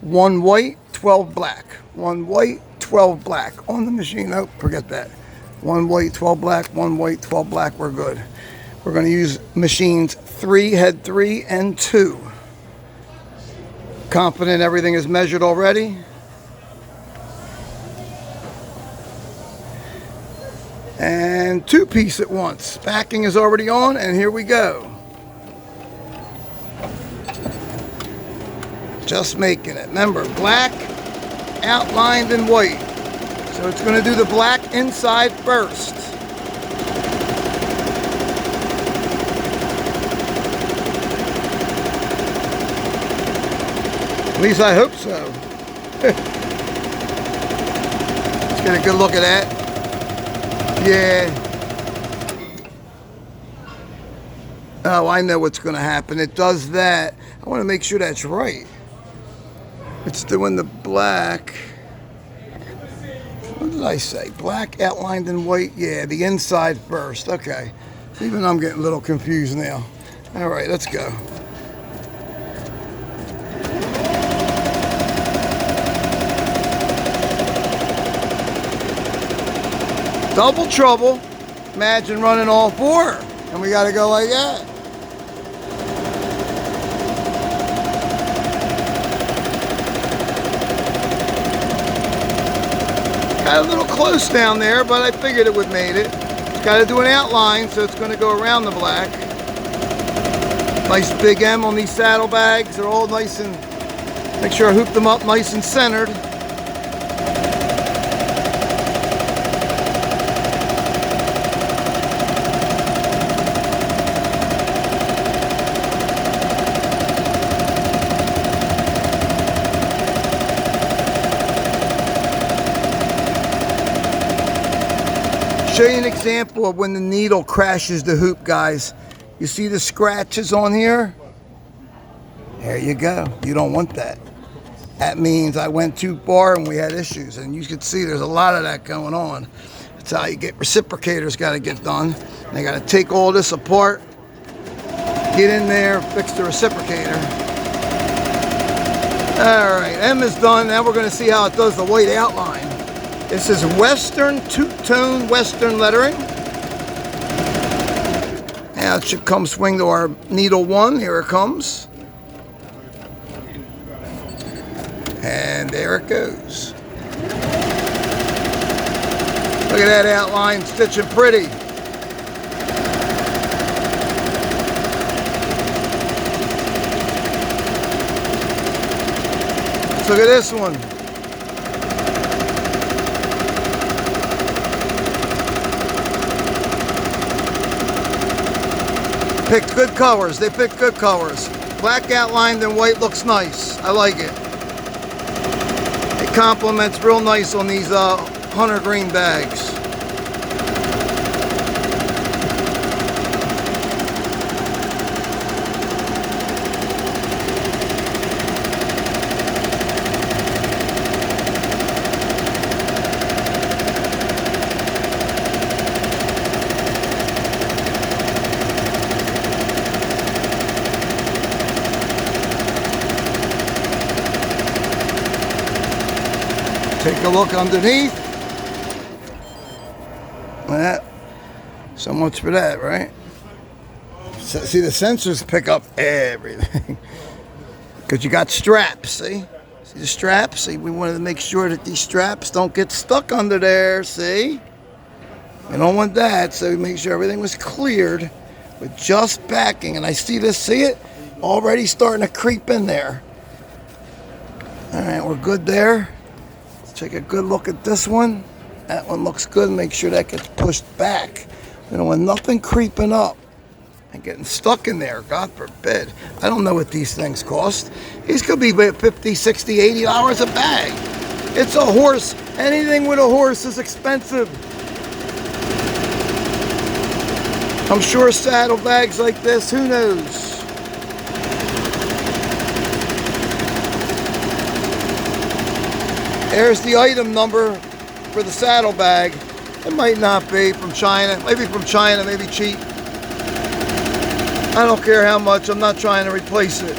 [SPEAKER 1] 1 white, 12 black. 1 white, 12 black. On the machine, oh, forget that. 1 white, 12 black, 1 white, 12 black, we're good. We're going to use machines 3, head 3, and 2. Confident everything is measured already. And 2-piece at once. Backing is already on, and here we go. Just making it. Remember, black outlined in white. So it's going to do the black inside first. At least I hope so. Let's get a good look at that. Yeah. Oh, I know what's going to happen. It does that. I want to make sure that's right. It's doing the black. What did I say? Black outlined in white. Yeah, the inside first. Okay. So even I'm getting a little confused now. All right, let's go. Double trouble. Imagine running all 4. And we got to go like that. Got a little close down there, but I figured it would made it. It's got to do an outline, so it's going to go around the black. Nice big M on these saddlebags. They're all nice and, make sure I hoop them up nice and centered. Show you an example of when the needle crashes the hoop, guys. You see the scratches on here? There you go. You don't want that. That means I went too far and we had issues. And you can see there's a lot of that going on. That's how you get reciprocators got to get done. They got to take all this apart, get in there, fix the reciprocator. All right, M is done. Now we're going to see how it does the white outline. This is Western, two-tone Western lettering. Now it should come swing to our needle 1. Here it comes. And goes. Look at that outline, stitching pretty. Let's look at this one. Pick good colors. They pick good colors. Black outlined and white looks nice. I like it. It complements real nice on these hunter green bags. Take a look underneath. That. So much for that, right? So, see, the sensors pick up everything. Because you got straps, see? See the straps? See, we wanted to make sure that these straps don't get stuck under there, see? We don't want that, so we make sure everything was cleared with just backing. And I see this, see it? Already starting to creep in there. All right, we're good there. Take a good look at this one. That one looks good. Make sure that gets pushed back. We don't want nothing creeping up and getting stuck in there. God forbid. I don't know what these things cost. These could be $50, $60, $80 a bag. It's a horse. Anything with a horse is expensive. I'm sure saddle bags like this, who knows? There's the item number for the saddle bag. It might not be from China. Maybe from China, maybe cheap. I don't care how much. I'm not trying to replace it.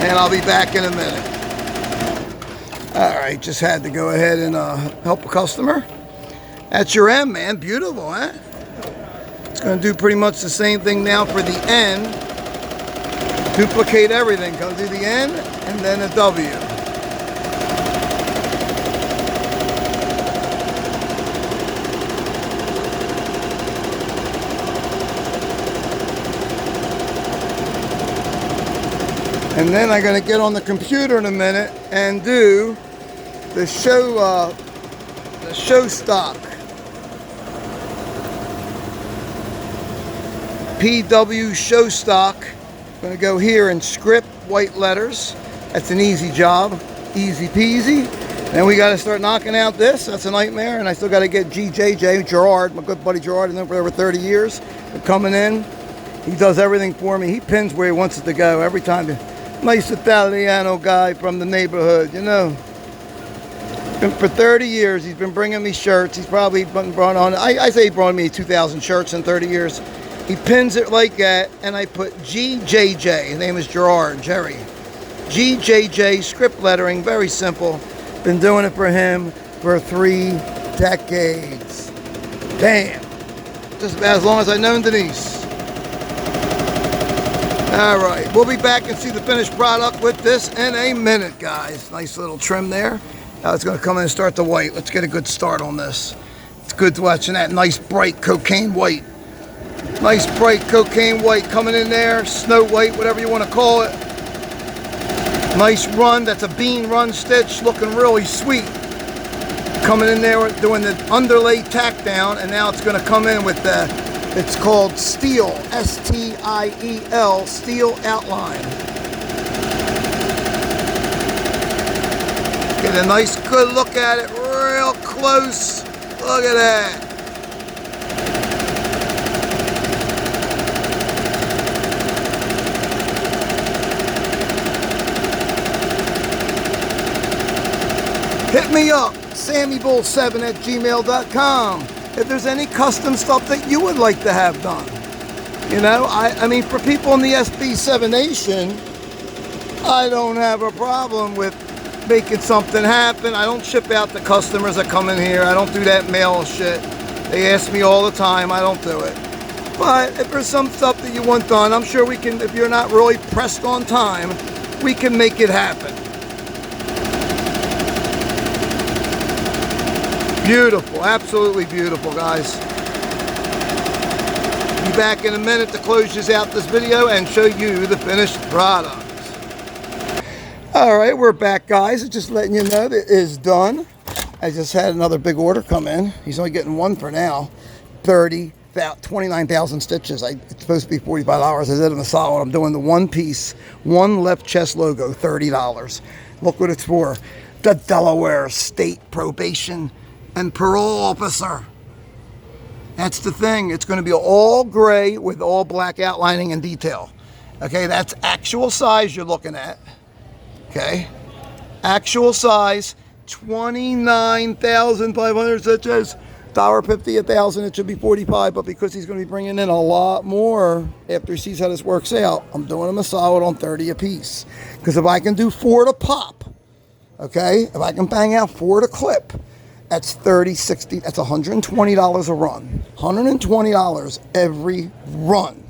[SPEAKER 1] And I'll be back in a minute. All right, just had to go ahead and help a customer. That's your M, man. Beautiful, huh? It's going to do pretty much the same thing now for the N. Duplicate everything, come to the N and then a W. And then I'm going to get on the computer in a minute and do the show stock. PW show stock. I'm going to go here and script white letters. That's an easy job, easy peasy. Then we got to start knocking out this. That's a nightmare. And I still got to get GJJ, Gerard, my good buddy Gerard, I've known for over 30 years. They're coming in. He does everything for me. He pins where he wants it to go every time. Nice Italiano guy from the neighborhood, you know. For 30 years, he's been bringing me shirts. He's probably brought on, I say he brought me 2,000 shirts in 30 years. He pins it like that, and I put GJJ. His name is Gerard, Jerry. GJJ, script lettering, very simple. Been doing it for him for 3 decades. Damn. Just about as long as I've known Denise. All right, we'll be back and see the finished product with this in a minute, guys. Nice little trim there. Now it's going to come in and start the white. Let's get a good start on this. It's good watching that nice bright cocaine white. Nice bright cocaine white coming in there, snow white, whatever you want to call it. Nice run, that's a bean run stitch, looking really sweet. Coming in there, doing the underlay tack down, and now it's going to come in with the, it's called steel, S-T-I-E-L, steel outline. Get a nice good look at it, real close. Look at that. Hit me up, SammyBull7@gmail.com, if there's any custom stuff that you would like to have done. You know, I mean, for people in the SB7 Nation, I don't have a problem with making something happen. I don't ship out to customers that come in here. I don't do that mail shit. They ask me all the time. I don't do it. But if there's some stuff that you want done, I'm sure we can, if you're not really pressed on time, we can make it happen. Beautiful, absolutely beautiful, guys. Be back in a minute to close this out this video and show you the finished product. All right, we're back, guys. Just letting you know that it is done. I just had another big order come in. He's only getting one for now. 29,000 stitches. It's supposed to be $45. I did him a solid. I'm doing the one piece, one left chest logo, $30. Look what it's for. The Delaware State Probation and Parole Officer. That's the thing. It's going to be all gray with all black outlining and detail. Okay, that's actual size you're looking at. Okay, actual size, 29,500 stitches. $1.50 a thousand, it should be $45, but because he's going to be bringing in a lot more after he sees how this works out, I'm doing him a solid on 30 a piece. Because if I can do 4 to pop, okay, if I can bang out 4 to clip, that's 30, 60, that's $120 a run. $120 every run.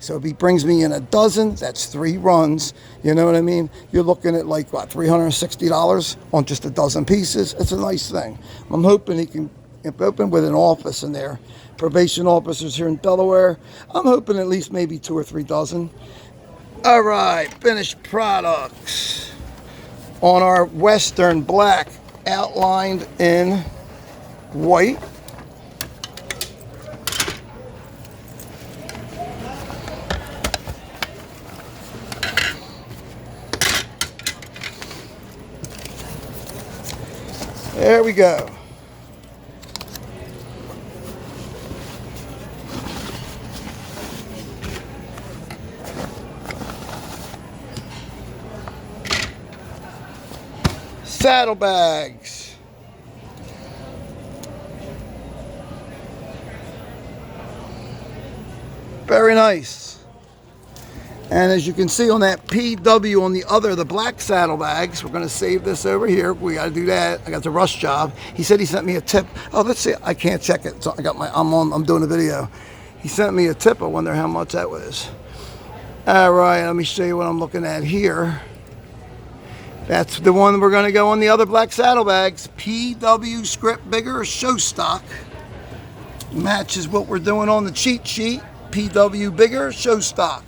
[SPEAKER 1] So if he brings me in a dozen, that's 3 runs. You know what I mean? You're looking at like, what, $360 on just a dozen pieces? It's a nice thing. I'm hoping he can open with an office in there. Probation officers here in Delaware. I'm hoping at least maybe 2 or 3 dozen. All right, finished products on our Western black outlined in white. There we go. Saddlebags. Very nice. And as you can see on that PW on the other, the black saddlebags, we're going to save this over here. We got to do that. I got the rush job. He said he sent me a tip. Oh, let's see. I can't check it. So I got I'm doing a video. He sent me a tip. I wonder how much that was. All right, let me show you what I'm looking at here. That's the one we're going to go on the other black saddlebags. PW script bigger, show stock. Matches what we're doing on the cheat sheet. PW bigger, show stock.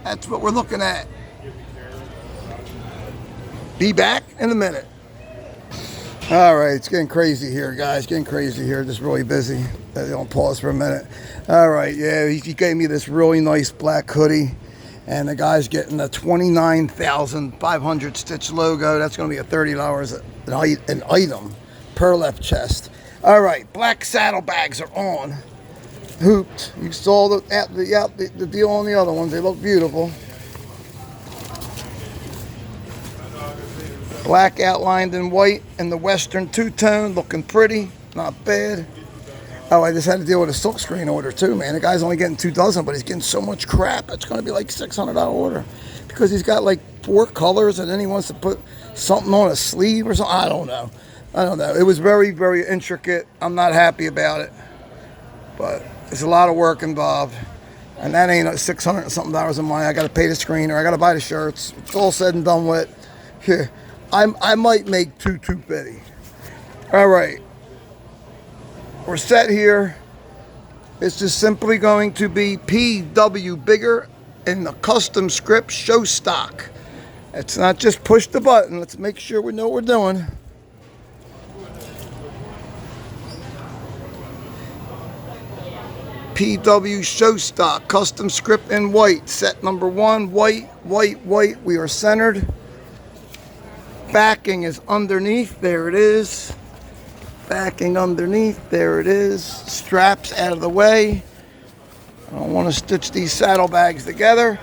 [SPEAKER 1] That's what we're looking at. Be back in a minute. All right, it's getting crazy here, guys. Getting crazy here. Just really busy. I'll pause for a minute. All right, yeah, he gave me this really nice black hoodie. And the guy's getting a 29,500 stitch logo. That's going to be a $30 an item per left chest. All right, black saddlebags are on. Hooped. You saw the deal on the other ones. They look beautiful. Black outlined in white and the Western two-tone, looking pretty. Not bad. Oh, I just had to deal with a silk screen order too, man. The guy's only getting 2 dozen, but he's getting so much crap. It's going to be like $600 order because he's got like 4 colors, and then he wants to put something on a sleeve or something. I don't know. It was very, very intricate. I'm not happy about it, but there's a lot of work involved, and that ain't $600 and something a month. I got to pay the screener. I got to buy the shirts. It's all said and done with. Here, I might make $250. All right. We're set here. It's just simply going to be PW bigger in the custom script show stock. It's not just push the button. Let's make sure we know what we're doing. PW show stock, custom script in white. Set number 1, white, white, white. We are centered. Backing is underneath. There it is. Backing underneath, there it is. Straps out of the way. I don't want to stitch these saddlebags together.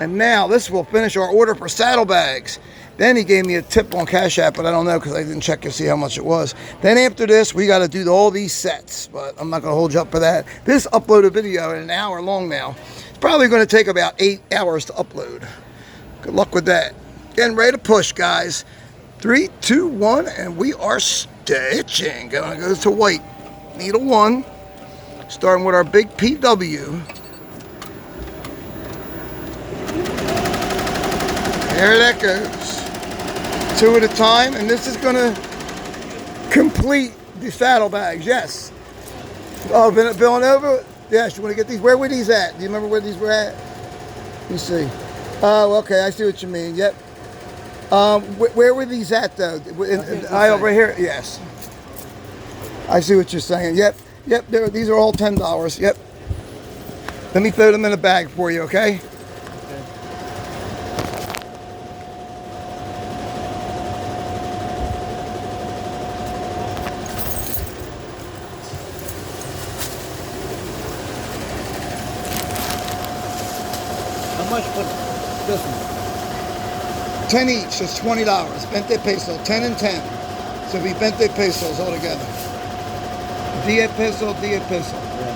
[SPEAKER 1] And now this will finish our order for saddlebags. Then he gave me a tip on Cash App, but I don't know because I didn't check to see how much it was. Then after this, we got to do all these sets, but I'm not going to hold you up for that. This uploaded video, an hour long now. It's probably going to take about 8 hours to upload. Good luck with that. Getting ready to push, guys. 3, 2, 1, and we are stitching. Gonna go to white. Needle 1. Starting with our big PW. There that goes. 2 at a time, and this is gonna complete the saddlebags. Yes. Oh, Villanova? Yes, you want to get these? Where were these at? Do you remember where these were at? Let me see. Oh, okay, I see what you mean. Yep. Where were these at, though? In the aisle right here? Yes. I see what you're saying. Yep. Yep, these are all $10. Yep. Let me throw them in a bag for you, okay?
[SPEAKER 3] Okay.
[SPEAKER 1] 10 each, it's $20. 20 pesos, 10 and 10. So it'll be 20 pesos altogether. 10 pesos, 10 pesos.
[SPEAKER 3] Yeah.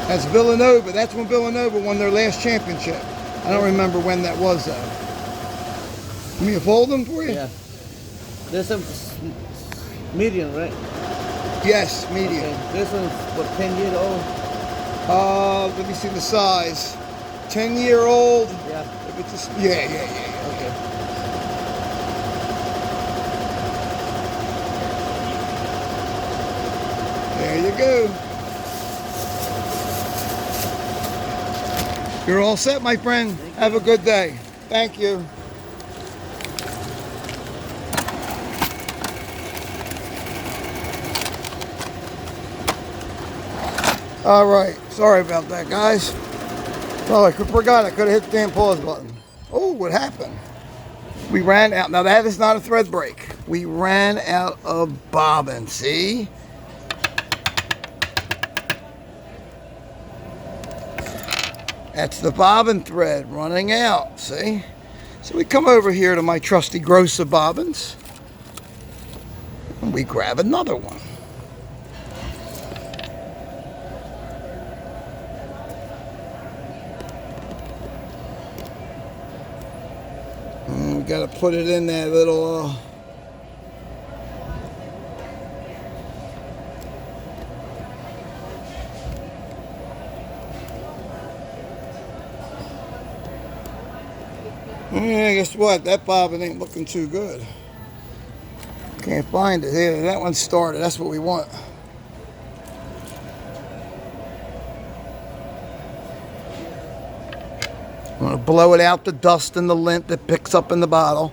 [SPEAKER 1] That's Villanova. That's when Villanova won their last championship. I don't remember when that was, though. Let me fold them for you?
[SPEAKER 3] Yeah. There's a medium, right?
[SPEAKER 1] Yes, medium.
[SPEAKER 3] Okay. This one's what, 10-year old?
[SPEAKER 1] Let me see the size. 10-year-old.
[SPEAKER 3] Yeah.
[SPEAKER 1] If it's a, yeah.
[SPEAKER 3] Okay.
[SPEAKER 1] There you go. You're all set, my friend. Have a good day. Thank you. All right. Sorry about that, guys. Oh, I forgot. I could have hit the damn pause button. Oh, what happened? We ran out. Now, that is not a thread break. We ran out of bobbin. See? That's the bobbin thread running out. See? So we come over here to my trusty gross of bobbins. And we grab another one. And we got to put it in that little... Yeah, guess what? That bobbin ain't looking too good. Can't find it. Yeah, that one started. That's what we want. I'm going to blow it out, the dust and the lint that picks up in the bottle.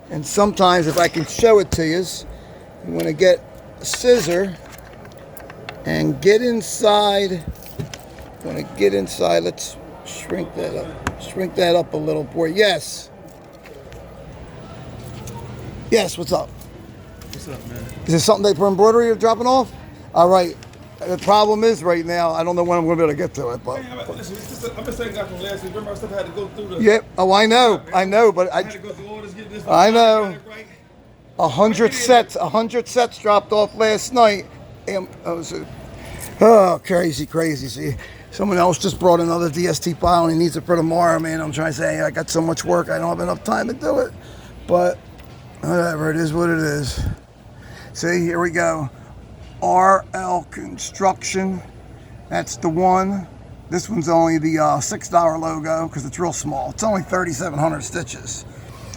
[SPEAKER 1] And sometimes, if I can show it to you, I'm going to get a scissor and get inside. I'm going to get inside. Let's shrink that up. Shrink that up a little, boy. Yes. Yes, what's up?
[SPEAKER 4] What's up, man?
[SPEAKER 1] Is there something they for embroidery you're dropping off? All right. The problem is right now, I don't know when I'm going to be able to get to it. But
[SPEAKER 4] Listen, I'm the same guy from last week. Remember, I still had to go through the...
[SPEAKER 1] Yep. Oh, I know, but
[SPEAKER 4] I had to go through orders, get this...
[SPEAKER 1] I know.
[SPEAKER 4] Got it right.
[SPEAKER 1] 100 sets dropped off last night. And crazy. See, someone else just brought another DST file and he needs it for tomorrow, man. I'm trying to say, I got so much work, I don't have enough time to do it. But whatever, it is what it is. See, here we go. RL Construction. That's the one. This one's only the $6 logo because it's real small. It's only 3,700 stitches.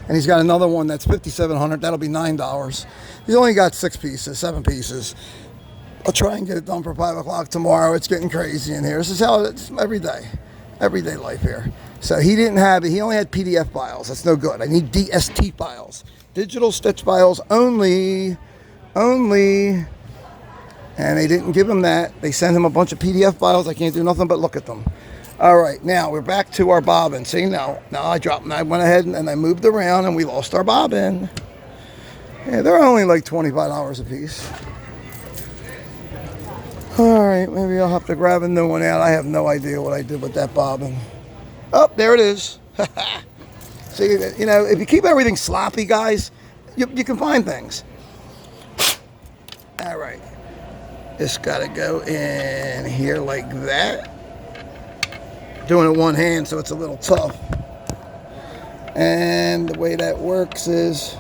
[SPEAKER 1] And he's got another one that's 5,700. That'll be $9. He's only got 7 pieces. I'll try and get it done for 5 o'clock tomorrow. It's getting crazy in here. This is how it's everyday life here. So he didn't have it. He only had PDF files. That's no good. I need DST files. Digital stitch files only. And they didn't give him that. They sent him a bunch of PDF files. I can't do nothing but look at them. All right, now we're back to our bobbin. See, now I went ahead and I moved around and we lost our bobbin. Yeah, they're only like $25 a piece. All right, maybe I'll have to grab a new one out. I have no idea what I did with that bobbin. Oh, there it is. See, you know, if you keep everything sloppy, guys, you can find things. All right. It's got to go in here like that. Doing it one hand, so it's a little tough. And the way that works is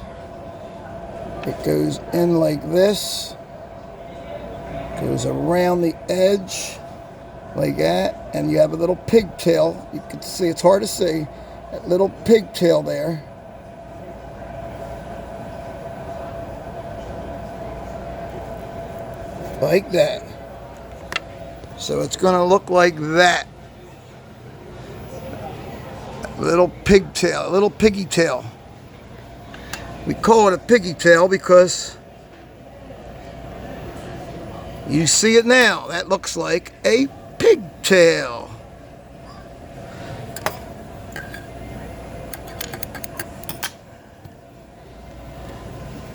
[SPEAKER 1] it goes in like this. Goes around the edge like that, and you have a little pigtail. You can see, it's hard to see, that little pigtail there. Like that. So it's going to look like that. Little pigtail, a little piggy tail. We call it a piggy tail because you see it now. That looks like a pigtail.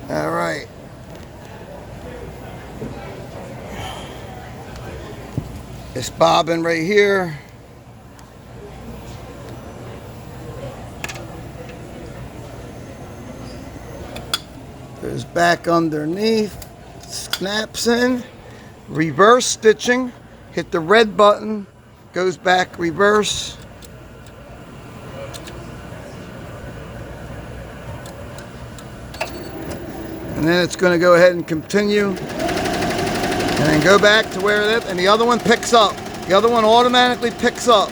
[SPEAKER 1] All right. This bobbin right here. Goes back underneath, snaps in, reverse stitching, hit the red button, goes back reverse. And then it's going to go ahead and continue. And then go back to where it is, and the other one picks up. The other one automatically picks up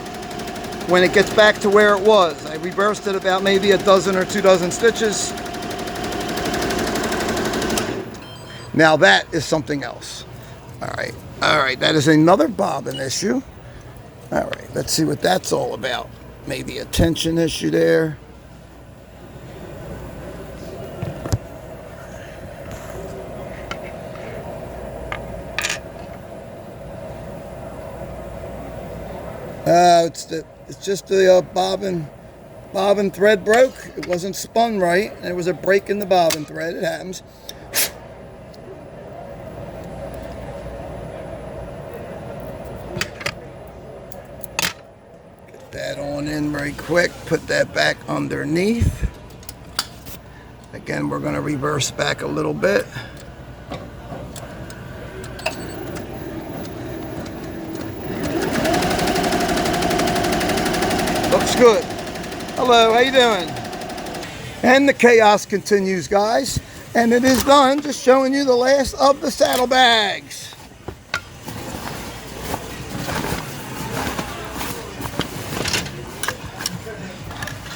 [SPEAKER 1] when it gets back to where it was. I reversed it about maybe a dozen or 2 dozen stitches. Now that is something else. All right, that is another bobbin issue. All right, let's see what that's all about. Maybe a tension issue there. It's just the bobbin thread broke. It wasn't spun right. There was a break in the bobbin thread. It happens. Get that on in very quick. Put that back underneath. Again, we're going to reverse back a little bit. Looks good. Hello, how you doing? And the chaos continues, guys. And it is done. Just showing you the last of the saddlebags.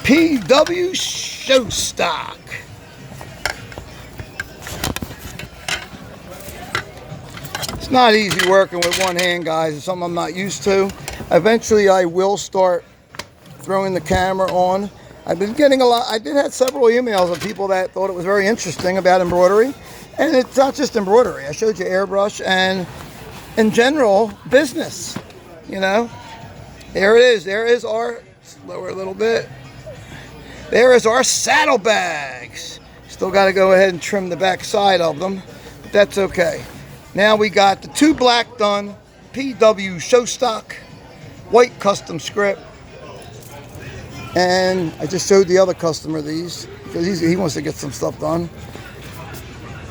[SPEAKER 1] PW show stock. It's not easy working with one hand, guys. It's something I'm not used to. Eventually, I will start throwing the camera on. I've been getting a lot. I did have several emails of people that thought it was very interesting about embroidery. And it's not just embroidery. I showed you airbrush and in general business. You know, there it is. There is our, lower a little bit. There is our saddlebags. Still got to go ahead and trim the back side of them, but that's okay. Now we got the 2 black done, PW show stock, white custom script. And I just showed the other customer these because he wants to get some stuff done.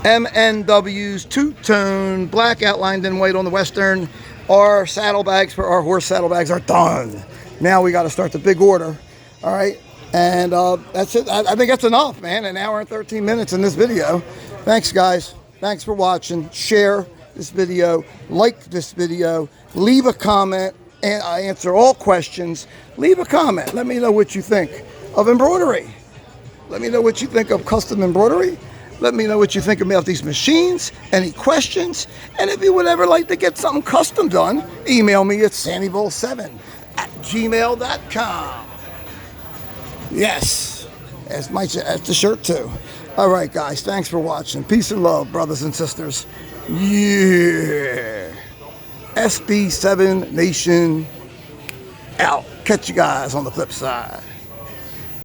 [SPEAKER 1] MNW's 2-tone, black outlined in white on the Western. Our saddlebags for our horse saddlebags are done. Now we got to start the big order. All right. And that's it. I think that's enough, man. An hour and 13 minutes in this video. Thanks, guys. Thanks for watching. Share this video. Like this video. Leave a comment. And I answer all questions. Leave a comment. Let me know what you think of embroidery. Let me know what you think of custom embroidery. Let me know what you think about these machines. Any questions? And if you would ever like to get something custom done, email me at sandybull7@gmail.com. Yes. That's the shirt too. All right, guys. Thanks for watching. Peace and love, brothers and sisters. Yeah. SB7 Nation out. Catch you guys on the flip side.